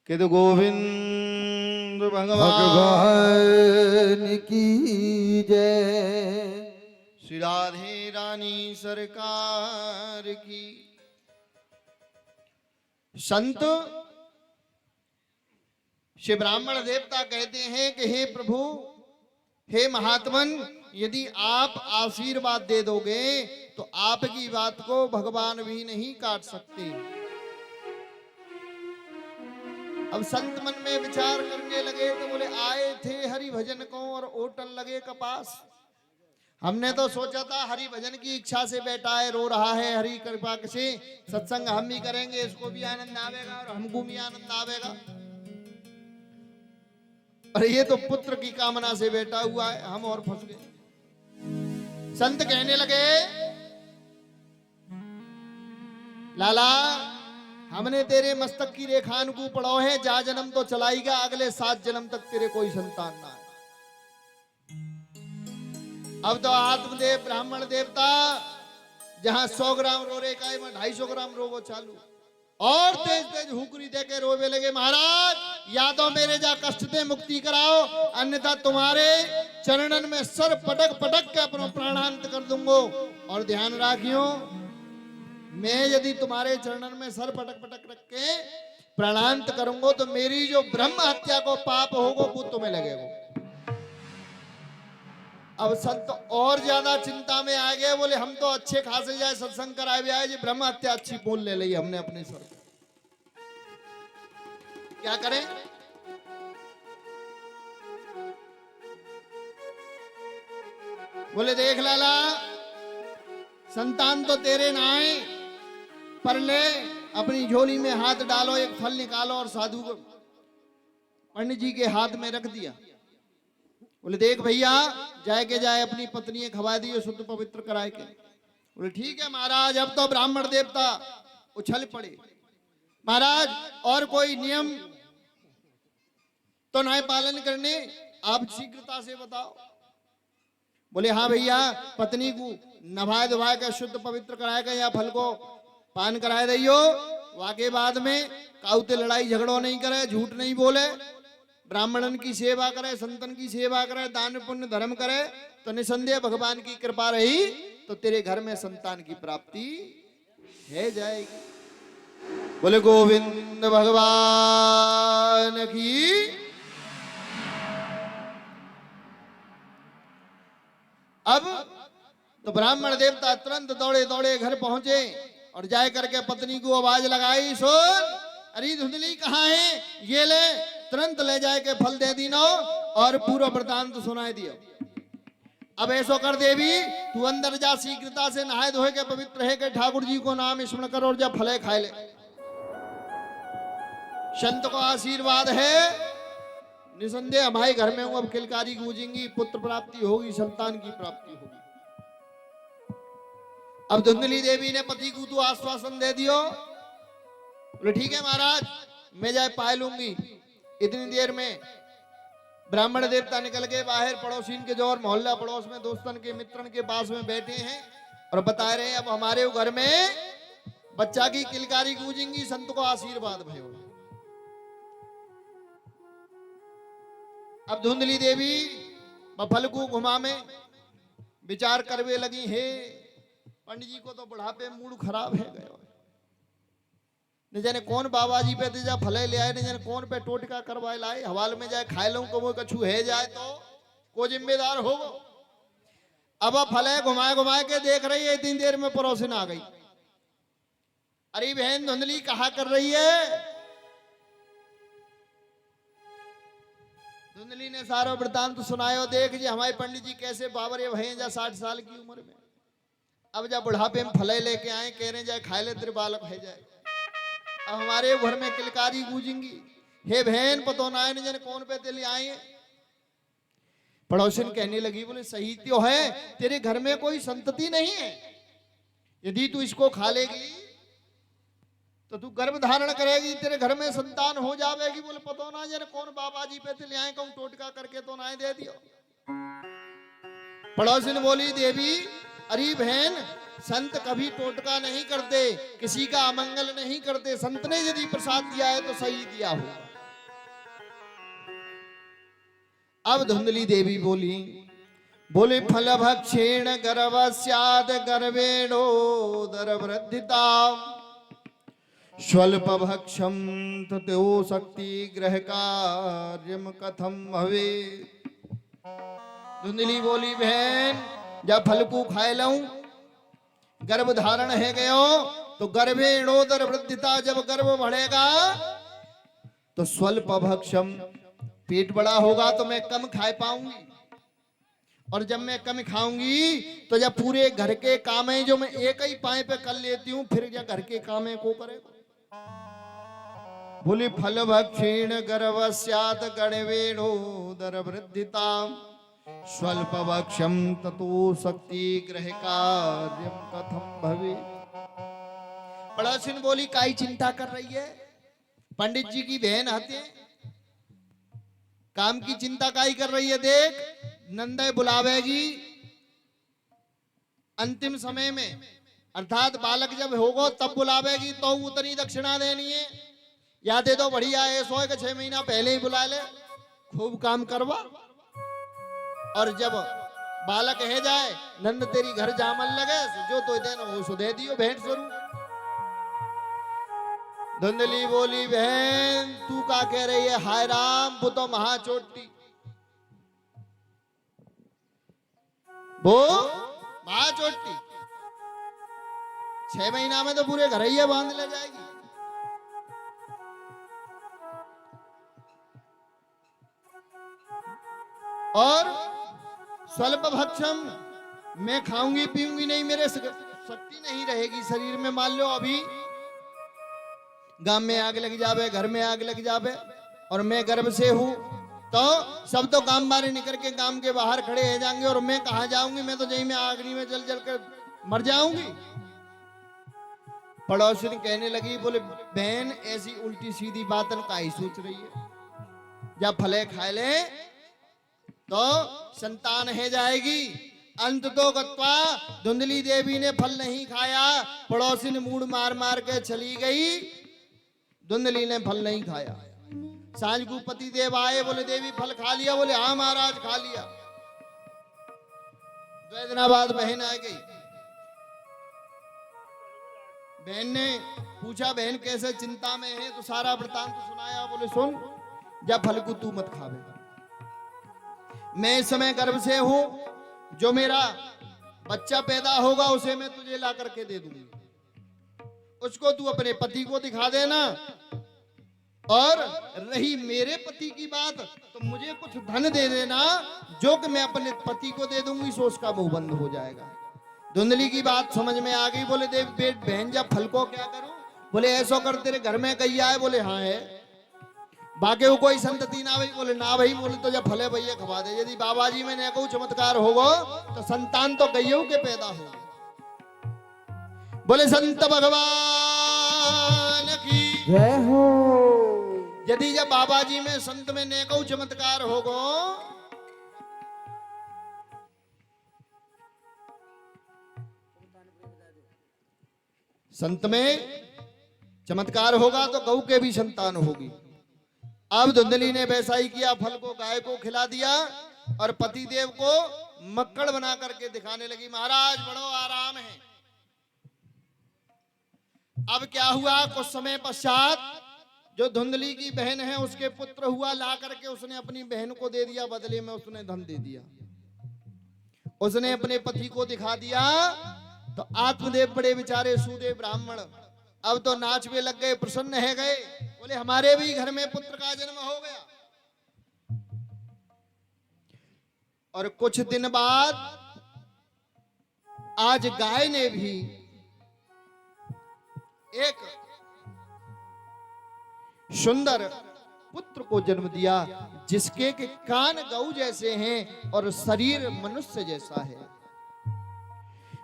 के तो गोविंद भगवान की जय। श्री राधे रानी सरकार की। संत श्री ब्राह्मण देवता कहते हैं कि हे प्रभु, हे महात्मन, यदि आप आशीर्वाद दे दोगे तो आपकी बात को भगवान भी नहीं काट सकते। अब संत मन में विचार करने लगे तो बोले, आए थे हरि भजन को और ओटन लगे कपास। हमने तो सोचा था हरि भजन की इच्छा से बैठा है, रो रहा है, हरि कृपा से सत्संग हम भी करेंगे, इसको भी आनंद आवेगा और हमको भी आनंद आवेगा। अरे ये तो पुत्र की कामना से बैठा हुआ है, हम और फंस गए। संत कहने लगे, लाला हमने तेरे मस्तक की रेखा अनुकूल पढ़ो है, जा जन्म तो चलाएगा, अगले 7 जन्म तक तेरे कोई संतान ना है। अब तो आत्मदेव ब्राह्मण देवता जहां 100 ग्राम रो रे का 250 ग्राम रोवो चालू, और तेज तेज हुकरी दे के रोवे लगे, महाराज या तो मेरे जा कष्ट से मुक्ति कराओ, अन्यथा तुम्हारे चरणन में सर पटक पटक के अपना प्राणांत कर दूंगो। और ध्यान राखियो, मैं यदि तुम्हारे चरणन में सर पटक पटक रख के प्राणांत करूंगो तो मेरी जो ब्रह्म हत्या को पाप होगा वो तुम्हें लगेगा। अब संत और ज्यादा चिंता में आ गए, बोले हम तो अच्छे खासे जाए सत्संग कराए भी आए जी, ब्रह्म हत्या अच्छी बोल ले ली हमने अपने सर, क्या करें। बोले देख लाला, संतान तो तेरे ना आए, पर ले अपनी झोली में हाथ डालो, एक फल निकालो और साधु को पंडित जी के हाथ में रख दिया। बोले देख भैया, जाए के जाए अपनी पत्नी खवा दिए, शुद्ध पवित्र कराए के। बोले ठीक है महाराज। अब तो ब्राह्मण देवता उछल पड़े, महाराज और कोई नियम तो नहीं पालन करने, आप शीघ्रता से बताओ। बोले हाँ भैया, पत्नी को नभाए धुभाए के शुद्ध पवित्र कराए के या फल को पान कराए रही हो, वाके बाद में काउते लड़ाई झगड़ो नहीं करे, झूठ नहीं बोले, ब्राह्मणन की सेवा करे, संतन की सेवा करे, दान पुण्य धर्म करे, तो निसंदेह भगवान की कृपा रही तो तेरे घर में संतान की प्राप्ति है जाएगी। बोले गोविंद भगवान की। अब तो ब्राह्मण देवता तुरंत दौड़े दौड़े घर पहुंचे और जाए करके पत्नी को आवाज लगाई, सुन अरे धुंधली कहाँ है, ये ले, तुरंत ले जाए के फल दे दीनो और पूरा वृतांत सुनाई दियो। अब ऐसो कर देवी, तू अंदर जा, शीघ्रता से नहाए धोए के पवित्र है के ठाकुर जी को नाम स्मरण कर और जा फले खाए ले। संत को आशीर्वाद है, निसंदेह हमारे घर में अब किलकारी गूंजेंगी, पुत्र प्राप्ति होगी, संतान की प्राप्ति होगी। अब धुंधली देवी ने पति को तो आश्वासन दे दियो। बोले ठीक है महाराज, मैं जाए पाए लूंगी, इतनी देर में ब्राह्मण देवता निकल के बाहर पड़ोसीन के जोर मोहल्ला पड़ोस में दोस्तन के मित्रन के पास में बैठे हैं और बता रहे हैं अब हमारे घर में बच्चा की किलकारी गूंजेंगी, संत को आशीर्वाद भयो। अब धुंधली देवी फल को घुमा में विचार करवे लगी, हे पंडित जी को तो बुढ़ापे में मूड खराब है गयो, न जाने कौन बाबा जी पे जा फले ले आए, न जाने कौन पे टोटका करवाए लाए, हवाल में जाए खाए लूं को कछु है जाए तो को जिम्मेदार हो। अब फले घुमाए घुमाए के देख रही है, इतनी देर में पड़ोसिन आ गई। अरे बहन धुंधली कहा कर रही है? धुंधली ने सारा वृतांत सुनायो, देख जी हमारे पंडित जी कैसे बाबरे भैया जा 60 साल की उम्र में, अब जा बुढ़ापे में फले लेके आए, कह रहे जाए खाए ले तेरे बालक है जाए, अब हमारे घर में किलकारी गूंजेंगी, हे बहन पतो ना है, जन कौन पे तेली आए हैं। पड़ोसिन कहने लगी, बोले सही तो है, तेरे घर में कोई संतति नहीं है, यदि तू इसको खा लेगी तो तू गर्भ धारण करेगी, तेरे घर में संतान हो जाएगी। बोले पतो ना जन कौन बाबा जी पे तेली आए, कहूं टोटका करके तो ना दे दियो। पड़ोसिन बोली, देवी अरे बहन संत कभी टोटका नहीं करते, किसी का अमंगल नहीं करते, संत ने यदि प्रसाद दिया है तो सही दिया हो। अब धुंधली देवी बोली, बोले फल भक्षेण गर्भस्याद गर्भेणोदर वृद्धिता स्वल्प भक्षम ततो शक्ति ग्रह कार्यम कथम भवे। धुंधली बोली, बहन जब फल को खाए लूं, गर्भ धारण है गयो तो गर्भेणोदर वृद्धिता, जब गर्भ बढ़ेगा तो स्वल्प भक्षम, पेट बड़ा होगा तो मैं कम खा पाऊंगी, और जब मैं कम खाऊंगी तो जब पूरे घर के काम है जो मैं एक ही पाए पे कर लेती हूं, फिर क्या घर के काम है को करेगा। बोले फल भक्षेण गर्भस्यात् गर्भेणोदर वृद्धिता स्वल्प भक्षम ततो शक्ति ग्रह कार्यम कथम भवे। पड़ोसिन बोली, काई चिंता कर रही है, पंडित जी की बहन आते हैं, काम की चिंता काई कर रही है, देख नंदय बुलावेगी अंतिम समय में, अर्थात बालक जब होगा तब बुलावेगी, तो उतनी दक्षिणा देनी है, या दे दो बढ़िया है, 100 के 6 महीना पहले ही बुला ले, खूब काम करवा, और जब बालक है जाए नंद तेरी घर जामन लगे, जो तो देना वो सो दे दियो भेंट स्वरूप। धुंधली बोली, बहन तू का कह रही है, हाय राम वो तो महाचोटी, वो महाचोटी 6 महीना में तो पूरे घर ही बांध ले जाएगी। और स्वल्प भक्षम, मैं खाऊंगी पीऊंगी नहीं, मेरे शक्ति नहीं रहेगी शरीर में। मान लो अभी गांव में आग लग जावे, घर में आग लग जावे, और मैं गर्भ से हूं, तो सब तो काम बारे निकल के गांव के बाहर खड़े हो जाएंगे, और मैं कहां जाऊंगी, मैं तो जहीं में आगनी में जल जल कर मर जाऊंगी। पड़ोसिन कहने लगी, बोले बहन ऐसी उल्टी सीधी बातन का ही सोच रही है, जब फले खाए ले तो संतान है जाएगी। अंत तो गत्वा धुंधली देवी ने फल नहीं खाया, पड़ोसी ने मूड मार मार के चली गई, धुंधली ने फल नहीं खाया। सांझ को पति देव आए, बोले देवी फल खा लिया? बोले हाँ महाराज खा लिया। 2 दिन बाद बहन आ गई, बहन ने पूछा बहन कैसे चिंता में है, तो सारा वृतांत सुनाया। बोले सुन, जब फल को तू मत खावे, मैं इस समय गर्भ से हूं, जो मेरा बच्चा पैदा होगा उसे मैं तुझे ला करके दे दूंगी, उसको तू अपने पति को दिखा देना, और रही मेरे पति की बात तो मुझे कुछ धन दे देना, जो कि मैं अपने पति को दे दूंगी, सो उसका मुंह बंद हो जाएगा। धुंधली की बात समझ में आ गई। बोले देव बेट बहन जब फल को क्या करूं? बोले ऐसा कर, तेरे घर में गैया है? बोले हाँ है। बाकी वो कोई संतति ना भाई? बोले ना भाई। बोले तो जब फले भैया खवा दे, यदि बाबा जी में न कोई चमत्कार होगा तो संतान तो गैयों के पैदा होगा। बोले संत भगवान की जय हो। यदि जब बाबा जी में संत में नेको चमत्कार होगो, संत में चमत्कार होगा तो गौ के भी संतान होगी। अब धुंधली ने वैसा ही किया, फल को गाय को खिला दिया और पतिदेव को मक्कड़ बना करके दिखाने लगी, महाराज बड़ो आराम है। अब क्या हुआ, कुछ समय पश्चात जो धुंधली की बहन है उसके पुत्र हुआ, ला करके उसने अपनी बहन को दे दिया, बदले में उसने धन दे दिया। उसने अपने पति को दिखा दिया तो आत्मदेव बड़े बेचारे सूदे ब्राह्मण अब तो नाचवे लग गए, प्रसन्न है गए, बोले हमारे भी घर में पुत्र का जन्म हो गया। और कुछ दिन बाद आज गाय ने भी एक सुंदर पुत्र को जन्म दिया, जिसके के कान गऊ जैसे हैं और शरीर मनुष्य जैसा है।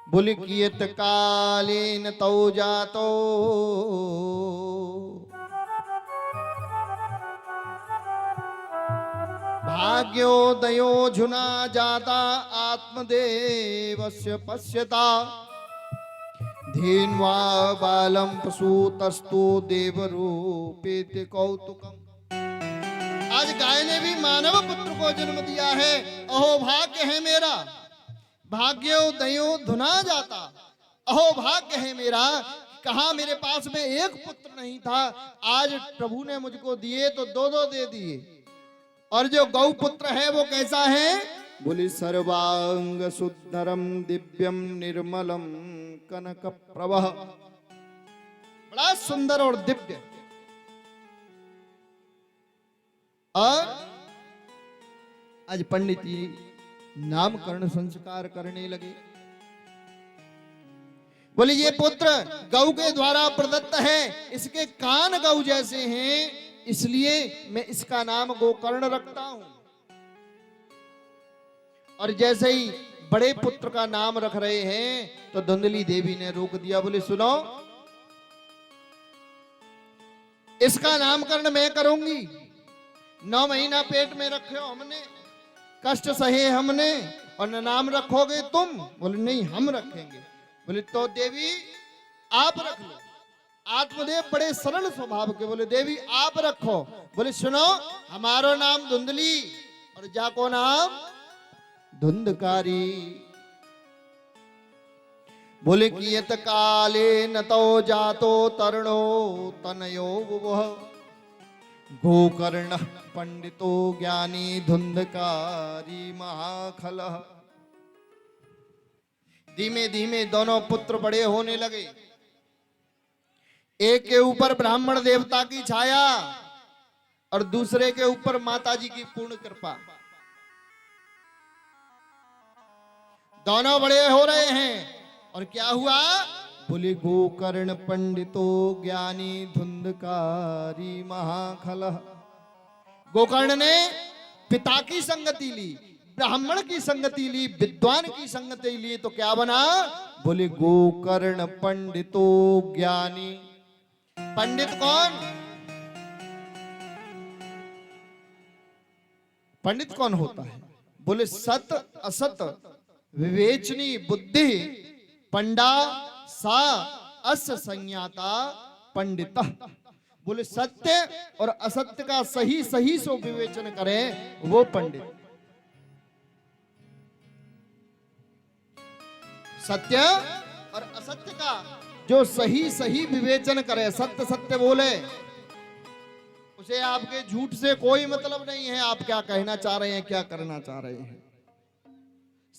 बोले कियत कालीन तौ जातो, भाग्योदयो झुना जाता, आत्मदेवस्य पश्यता, धीन्वा बालम प्रसूतस्तु देवरूपेति कौतुकम। आज गाय ने भी मानव पुत्र को जन्म दिया है। अहो भाग्य है मेरा, भाग्योदयो धुना जाता, अहो भाग्य है मेरा, कहा मेरे पास में एक पुत्र नहीं था, आज प्रभु ने मुझको दिए तो दो दो दे दिए। और जो गौ पुत्र है वो कैसा है, बोली सर्वांग सुंदरम दिव्यम निर्मलम कनक प्रभः, बड़ा सुंदर और दिव्य। और आज पंडित जी नामकरण संस्कार करने लगे। बोले ये पुत्र गौ के द्वारा प्रदत्त है, इसके कान गौ जैसे हैं, इसलिए मैं इसका नाम गोकर्ण रखता हूं। और जैसे ही बड़े पुत्र का नाम रख रहे हैं तो धुंधली देवी ने रोक दिया, बोले सुनो, इसका नामकरण मैं करूंगी। 9 महीना पेट में रखे हो हमने, कष्ट सहे हमने, और नाम रखोगे तुम? बोले नहीं हम रखेंगे। बोले तो देवी आप रख लो। आत्मदेव बड़े सरल स्वभाव के, बोले देवी आप रखो। बोले सुनो, हमारो नाम धुंधली और जाको नाम धुंधकारी। बोले कियत काले न तो जातो तरणो तनयो वुवः, गोकर्ण पंडितो ज्ञानी धुंधकारी महाखलः। धीमे धीमे दोनों पुत्र बड़े होने लगे। एक के ऊपर ब्राह्मण देवता की छाया और दूसरे के ऊपर माता जी की पूर्ण कृपा। दोनों बड़े हो रहे हैं। और क्या हुआ, बोले गोकर्ण पंडितो ज्ञानी धुंधकारी महाखलः। गोकर्ण ने पिता की संगति ली, ब्राह्मण की संगति ली, विद्वान की संगति ली, तो क्या बना, बोले गोकर्ण पंडितो ज्ञानी। पंडित कौन? पंडित कौन होता है? बोले सत असत विवेचनी बुद्धि पंडा सा अस संज्ञाता पंडित। बोले सत्य और असत्य का सही सही सो विवेचन करे वो पंडित। सत्य और असत्य का जो सही सही विवेचन करे, सत्य सत्य बोले, उसे आपके झूठ से कोई मतलब नहीं है। आप क्या कहना चाह रहे हैं, क्या करना चाह रहे हैं।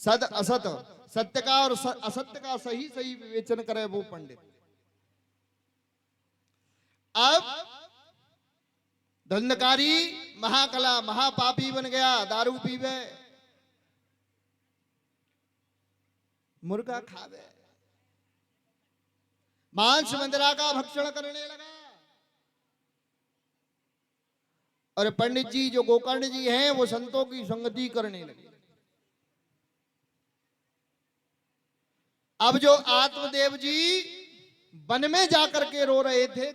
सद असत, सत्य का और असत्य का सही सही विवेचन करे वो पंडित। अब धुंधकारी महाकला महापापी बन गया, दारू पीवे, मुर्गा खावे, मांस मंदिरा का भक्षण करने लगा। और पंडित जी जो गोकर्ण जी हैं वो संतों की संगति करने लगे। अब जो आत्मदेव जी वन में जाकर के रो रहे थे,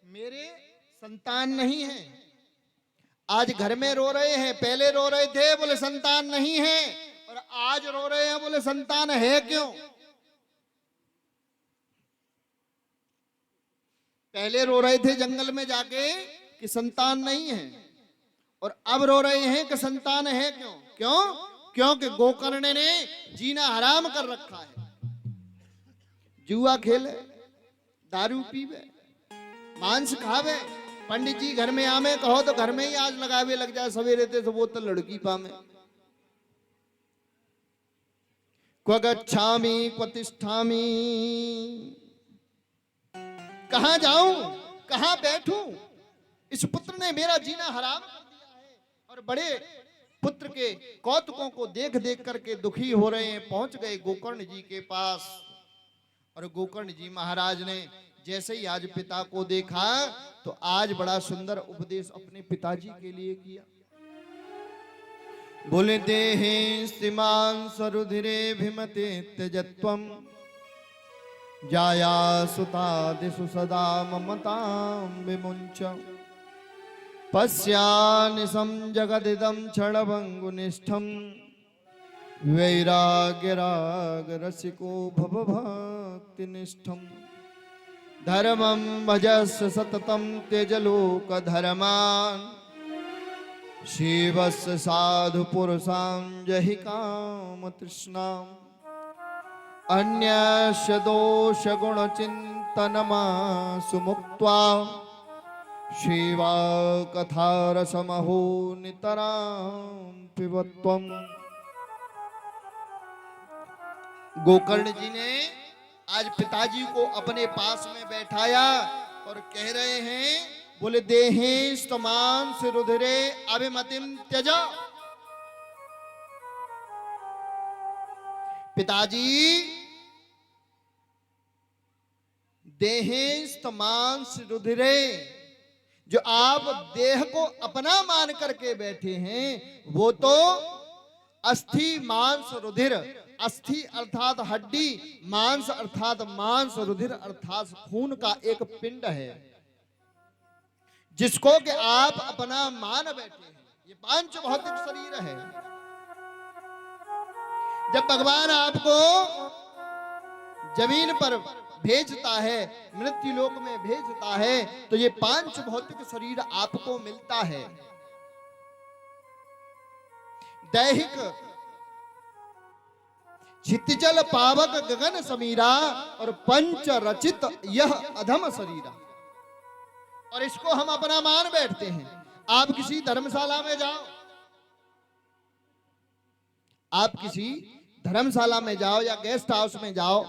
मेरे संतान नहीं है। आज घर में रो रहे हैं, पहले रो रहे थे बोले संतान नहीं है, और आज रो रहे हैं बोले संतान है क्यों। पहले रो रहे थे जंगल में जाके कि संतान नहीं है, और अब रो रहे हैं कि संतान है क्यों। क्यों? क्योंकि गोकर्ण ने जीना हराम कर रखा है। जुआ खेले, दारू पीवे, मांस खावे, पंडित जी घर में आवे कहो तो घर में ही आज लगावे लग जाए, सवेरे थे तो वो तो लड़की पावे। क्व गच्छामि क्व तिष्ठामि, कहां जाऊं कहां बैठूं, इस पुत्र ने मेरा जीना हराम कर दिया है। और बड़े पुत्र के कौतुकों को देख देख करके दुखी हो रहे हैं। पहुंच गए गोकर्ण जी के पास, और गोकर्ण जी महाराज ने जैसे ही आज पिता को देखा तो आज बड़ा सुंदर उपदेश अपने पिताजी के लिए किया। बोले देहे श्रीमान सरुधिरे भिमते त्यजत्वम, जाया सुता दिशु सदा ममतां विमुंच, पश्यानिशं जगदिदं क्षणभंगुनिष्ठं, वैराग्यराग रसिको भवभक्तिनिष्ठं, धर्मं भजस्य सततं त्यजलोक धर्मान्, शिवस्य साधु पुरुषां जहि काम तृष्णाम्, अन्यस्य दोष गुण चिंतनमा सुमुक्त्वा, शिवा कथा रसमहो नितरां पिबत्वम्। गोकर्ण जी ने आज पिताजी को अपने पास में बैठाया और कह रहे हैं, बोले देहे स्तमान से रुधिरे अभिमतिम त्यजा। पिताजी, देहे स्तमान से रुधिरे, जो आप देह को अपना मान करके बैठे हैं वो तो अस्थि मांस रुधिर, अस्थि अर्थात हड्डी, मांस अर्थात मांस, रुधिर अर्थात खून का एक पिंड है, जिसको कि आप अपना मान बैठे हैं। ये पांच भौतिक शरीर है। जब भगवान आपको जमीन पर भेजता है, मृत्यु लोक में भेजता है, तो ये पांच भौतिक शरीर आपको मिलता है। दैहिक क्षितिजल पावक गगन समीरा, और पंच रचित यह अधम शरीरा। और इसको हम अपना मान बैठते हैं। आप किसी धर्मशाला में जाओ, आप किसी धर्मशाला में जाओ या गेस्ट हाउस में जाओ,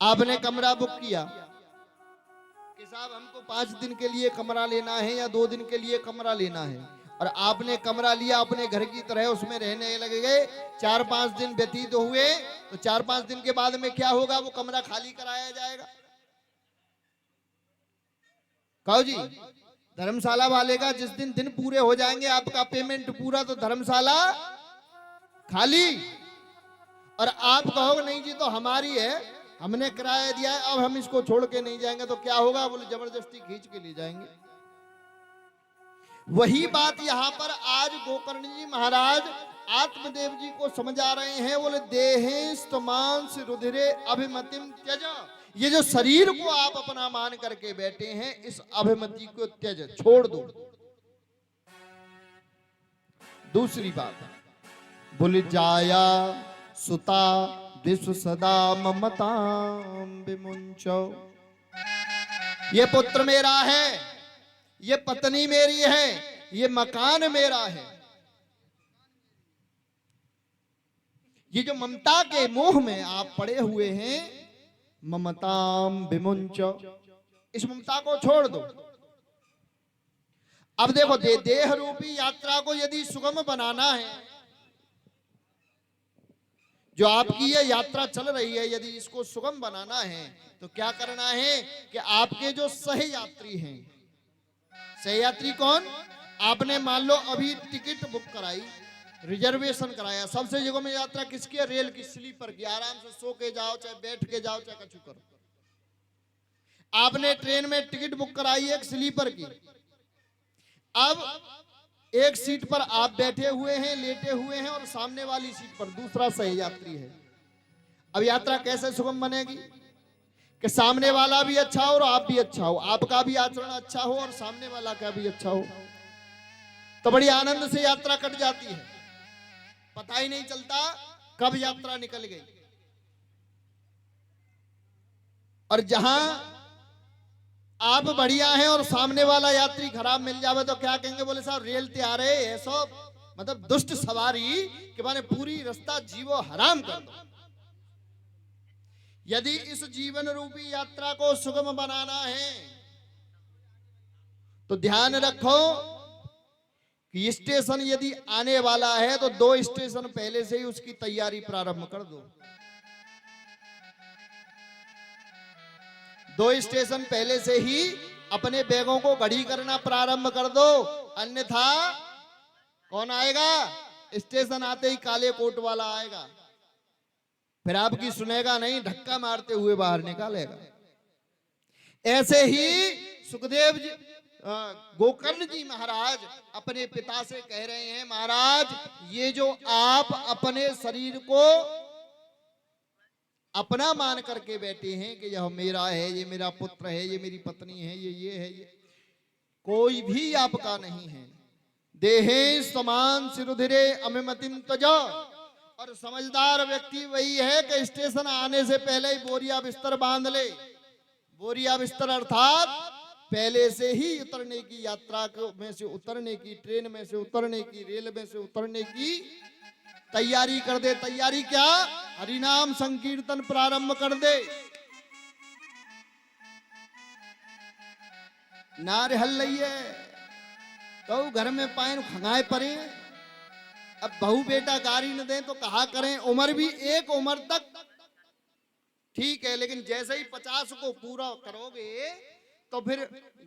आपने कमरा बुक किया कि साहब हमको 5 दिन के लिए कमरा लेना है या 2 दिन के लिए कमरा लेना है, और आपने कमरा लिया अपने घर की तरह, उसमें रहने लगे गए। 4-5 दिन व्यतीत हुए तो 4-5 दिन के बाद में क्या होगा, वो कमरा खाली कराया जाएगा। कहो जी, धर्मशाला वाले का जिस दिन दिन पूरे हो जाएंगे, आपका पेमेंट पूरा, तो धर्मशाला खाली। और आप कहोगे नहीं जी तो हमारी है, हमने किराया दिया है, अब हम इसको छोड़ के नहीं जाएंगे, तो क्या होगा, बोले जबरदस्ती खींच के ले जाएंगे। वही बात यहां पर आज गोकर्ण जी महाराज आत्मदेव जी को समझा रहे हैं। बोले देहे स्तमांस रुधिरे अभिमतिम त्यजा। ये जो शरीर को आप अपना मान करके बैठे हैं, इस अभिमति को त्यज, छोड़ दो। दूसरी बात, बोले जाया सुता दिशु सदा ममतां विमुंचो। ये पुत्र मेरा है, ये पत्नी मेरी है, ये मकान मेरा है। ये जो ममता के मोह में आप पड़े हुए हैं, ममताम विमुंच, इस ममता को छोड़ दो। अब देखो, देह रूपी यात्रा को यदि सुगम बनाना है, जो आपकी ये यात्रा चल रही है, यदि इसको सुगम बनाना है तो क्या करना है कि आपके जो सहयात्री हैं, सहयात्री कौन, आपने मान लो अभी टिकट बुक कराई, रिजर्वेशन कराया, सबसे जगह में यात्रा किसकी है, रेल की, स्लीपर की, आराम से सो के जाओ, चाहे बैठ के जाओ, चाहे कछु करो। आपने ट्रेन में टिकट बुक कराई एक स्लीपर की। अब एक सीट पर आप बैठे हुए हैं, लेटे हुए हैं, और सामने वाली सीट पर दूसरा सहयात्री है। अब यात्रा कैसे सुगम बनेगी कि सामने वाला भी अच्छा हो और आप भी अच्छा हो, आपका भी आचरण अच्छा हो और सामने वाला का भी अच्छा हो, तो बड़ी आनंद से यात्रा कट जाती है। पता ही नहीं चलता कब यात्रा निकल गई। और जहां आप बढ़िया हैं और सामने वाला यात्री खराब मिल जावे तो क्या कहेंगे? बोले साहब रेल तैयार है, ऐसा मतलब दुष्ट सवारी कि माने पूरी रास्ता जीवो हराम कर दो। यदि इस जीवन रूपी यात्रा को सुगम बनाना है तो ध्यान रखो कि स्टेशन यदि आने वाला है तो 2 स्टेशन पहले से ही उसकी तैयारी प्रारंभ कर दो। 2 स्टेशन पहले से ही अपने बैगों को घड़ी करना प्रारंभ कर दो, अन्यथा कौन आएगा? स्टेशन आते ही काले कोट वाला आएगा, फिर आपकी सुनेगा नहीं, धक्का मारते हुए बाहर निकालेगा। ऐसे ही सुखदेव जी गोकर्ण जी महाराज अपने पिता से कह रहे हैं, महाराज ये जो आप अपने शरीर को अपना मान करके बैठे हैं कि यह मेरा है, ये मेरा पुत्र है, ये मेरी पत्नी है, ये है, ये कोई भी आपका नहीं है। देहे समान सिरुधिरे अमिमतिम तजा। और समझदार व्यक्ति वही है कि स्टेशन आने से पहले ही बोरिया बिस्तर बांध ले। बोरिया बिस्तर अर्थात पहले से ही उतरने की, यात्रा में से उतरने की, ट्रेन में से उतरने की, रेल में से उतरने की तैयारी कर दे। तैयारी क्या? हरिनाम संकीर्तन प्रारंभ कर दे। नार हल रही है तो घर में पायन खंगाए पड़े। अब बहू बेटा गाड़ी न दें तो कहा करें। उम्र भी एक उम्र तक ठीक है, लेकिन जैसे ही 50 को पूरा करोगे तो फिर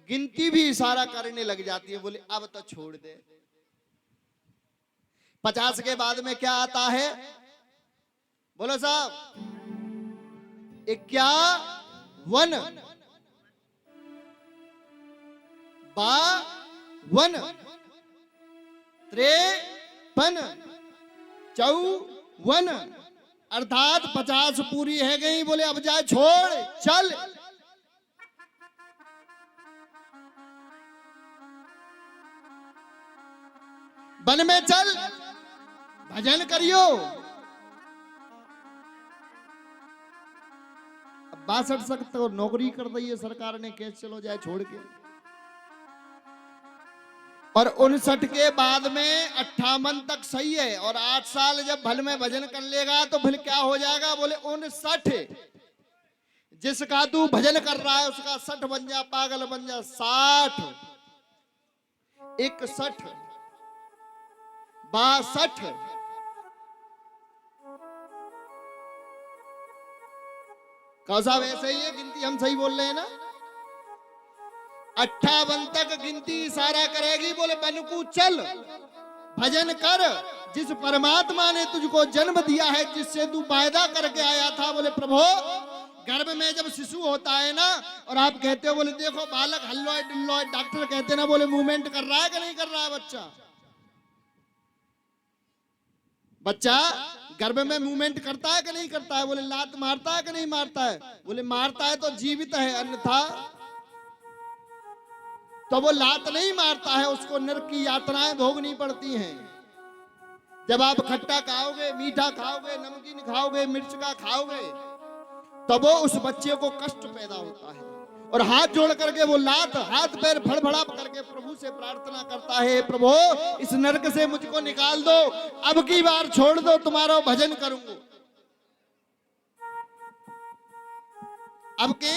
गिनती भी इशारा करने लग जाती है, बोले अब तो छोड़ दे। 50 के बाद में क्या आता है? बोलो साहब, 51, 52, 53, 54, अर्थात 50 पूरी है गई। बोले अब जाए, छोड़, चल। वन में चल, भजन करियो। 62 तो नौकरी कर दी है सरकार ने, कैसे चलो जाए छोड़ के। और 59 के बाद में 58 तक सही है, और 8 साल जब भल में भजन कर लेगा तो फिर क्या हो जाएगा? बोले 59। जिसका तू भजन कर रहा है उसका 60 बन जा, पागल बन जा। 60, 61, 62, कौसा वैसे ही है गिनती, हम सही बोल रहे हैं ना? 58 तक गिनती इशारा करेगी। बोले बनकू चल, भजन कर। जिस परमात्मा ने तुझको जन्म दिया है, जिससे तू वायदा करके आया था, बोले प्रभु गर्भ में जब शिशु होता है ना, और आप कहते हो बोले देखो बालक हल्लोय डिल्लोय, डॉक्टर कहते ना बोले मूवमेंट कर रहा है कि नहीं कर रहा है बच्चा? बच्चा गर्भ में मूवमेंट करता है कि नहीं करता है? बोले लात मारता है कि नहीं मारता है? बोले मारता है तो जीवित है, अन्यथा तो वो लात नहीं मारता है, उसको नरक की यातनाएं भोगनी पड़ती हैं। जब आप खट्टा खाओगे, मीठा खाओगे, नमकीन खाओगे, मिर्च का खाओगे, तब वो उस बच्चे को कष्ट पैदा होता है। और हाथ जोड़ करके वो लात, हाथ पैर फड़फड़ा करके प्रभु से प्रार्थना करता है, प्रभु इस नरक से मुझको निकाल दो, अब की बार छोड़ दो, तुम्हारा भजन करूंगा। अब के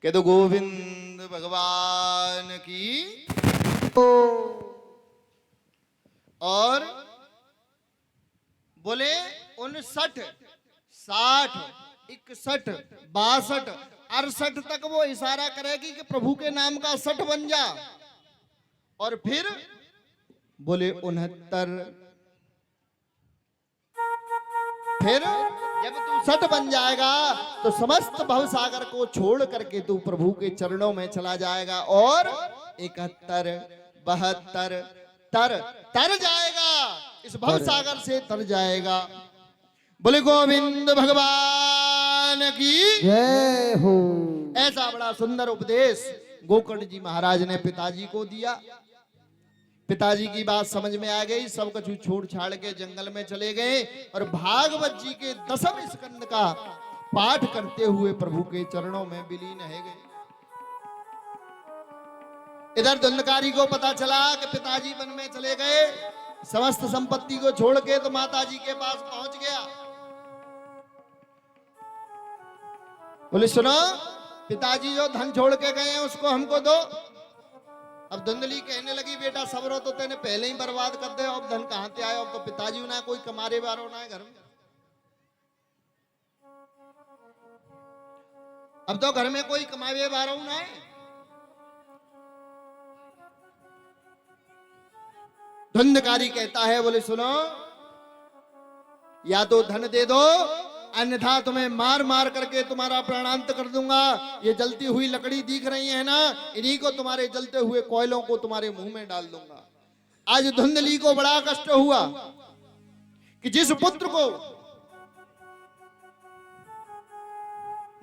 कह दो गोविंद भगवान की। और बोले 59, 60, 61, 62, 68 तक वो इशारा करेगी कि प्रभु के नाम का 60 बन जा। और फिर बोले 69, फिर जब तू 60 बन जाएगा तो समस्त भवसागर को छोड़ करके तू प्रभु के चरणों में चला जाएगा और 71, 72 तर जाएगा, इस भवसागर से तर जाएगा। बोले गोविंद भगवान की जय हो। ऐसा बड़ा सुंदर उपदेश गोकर्ण जी महाराज ने पिताजी को दिया। पिताजी की बात समझ में आ गई, सब कुछ छोड़ छाड़ के जंगल में चले गए और भागवत जी के 10वें स्कंद का पाठ करते हुए प्रभु के चरणों में विलीन है गए। इधर धुंधकारी को पता चला कि पिताजी वन में चले गए, समस्त संपत्ति को छोड़ के तो माताजी के पास पहुंच गया। बोले सुनो, पिताजी जो धन छोड़ के गए हैं उसको हमको दो। अब धुंधली कहने लगी बेटा सबरो तो तेने पहले ही बर्बाद कर दे, अब धन कहां से आया, अब तो पिताजी ना कोई कमारे बारो ना है घर में, अब तो घर में कोई कमावे बारो ना है। धुंधकारी कहता है बोले सुनो, या तो धन दे दो अन्यथा तुम्हें मार मार करके तुम्हारा प्राणांत कर दूंगा। ये जलती हुई लकड़ी दिख रही है ना, इन्हीं को तुम्हारे जलते हुए कोयलों को तुम्हारे मुंह में डाल दूंगा। आज धुंधली को बड़ा कष्ट हुआ कि जिस पुत्र को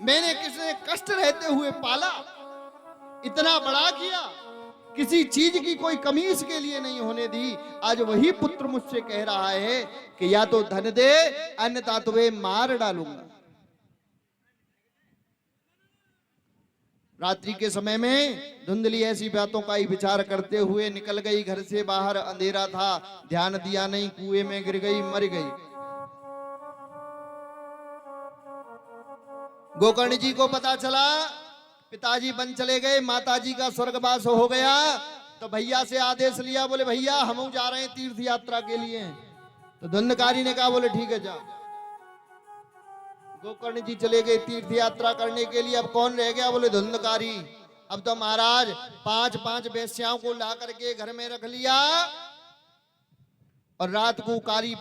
मैंने किसी कष्ट रहते हुए पाला, इतना बड़ा किया, किसी चीज की कोई कमी इसके लिए नहीं होने दी, आज वही पुत्र मुझसे कह रहा है कि या तो धन दे अन्यथा तुम्हें मार डालूंगा। रात्रि के समय में धुंधली ऐसी बातों का ही विचार करते हुए निकल गई घर से बाहर। अंधेरा था, ध्यान दिया नहीं, कुएं में गिर गई, मर गई। गोकर्ण जी को पता चला पिताजी वन चले गए, माताजी का स्वर्गवास हो गया, तो भैया से आदेश लिया, बोले भैया हम जा रहे हैं तीर्थ यात्रा के लिए। तो धुंधकारी ने कहा बोले ठीक है जा। गोकर्ण जी चले गए तीर्थ यात्रा करने के लिए। अब कौन रह गया, बोले धुंधकारी। अब तो महाराज 5-5 वेश्याओं को ला करके घर में रख लिया और रात को कारी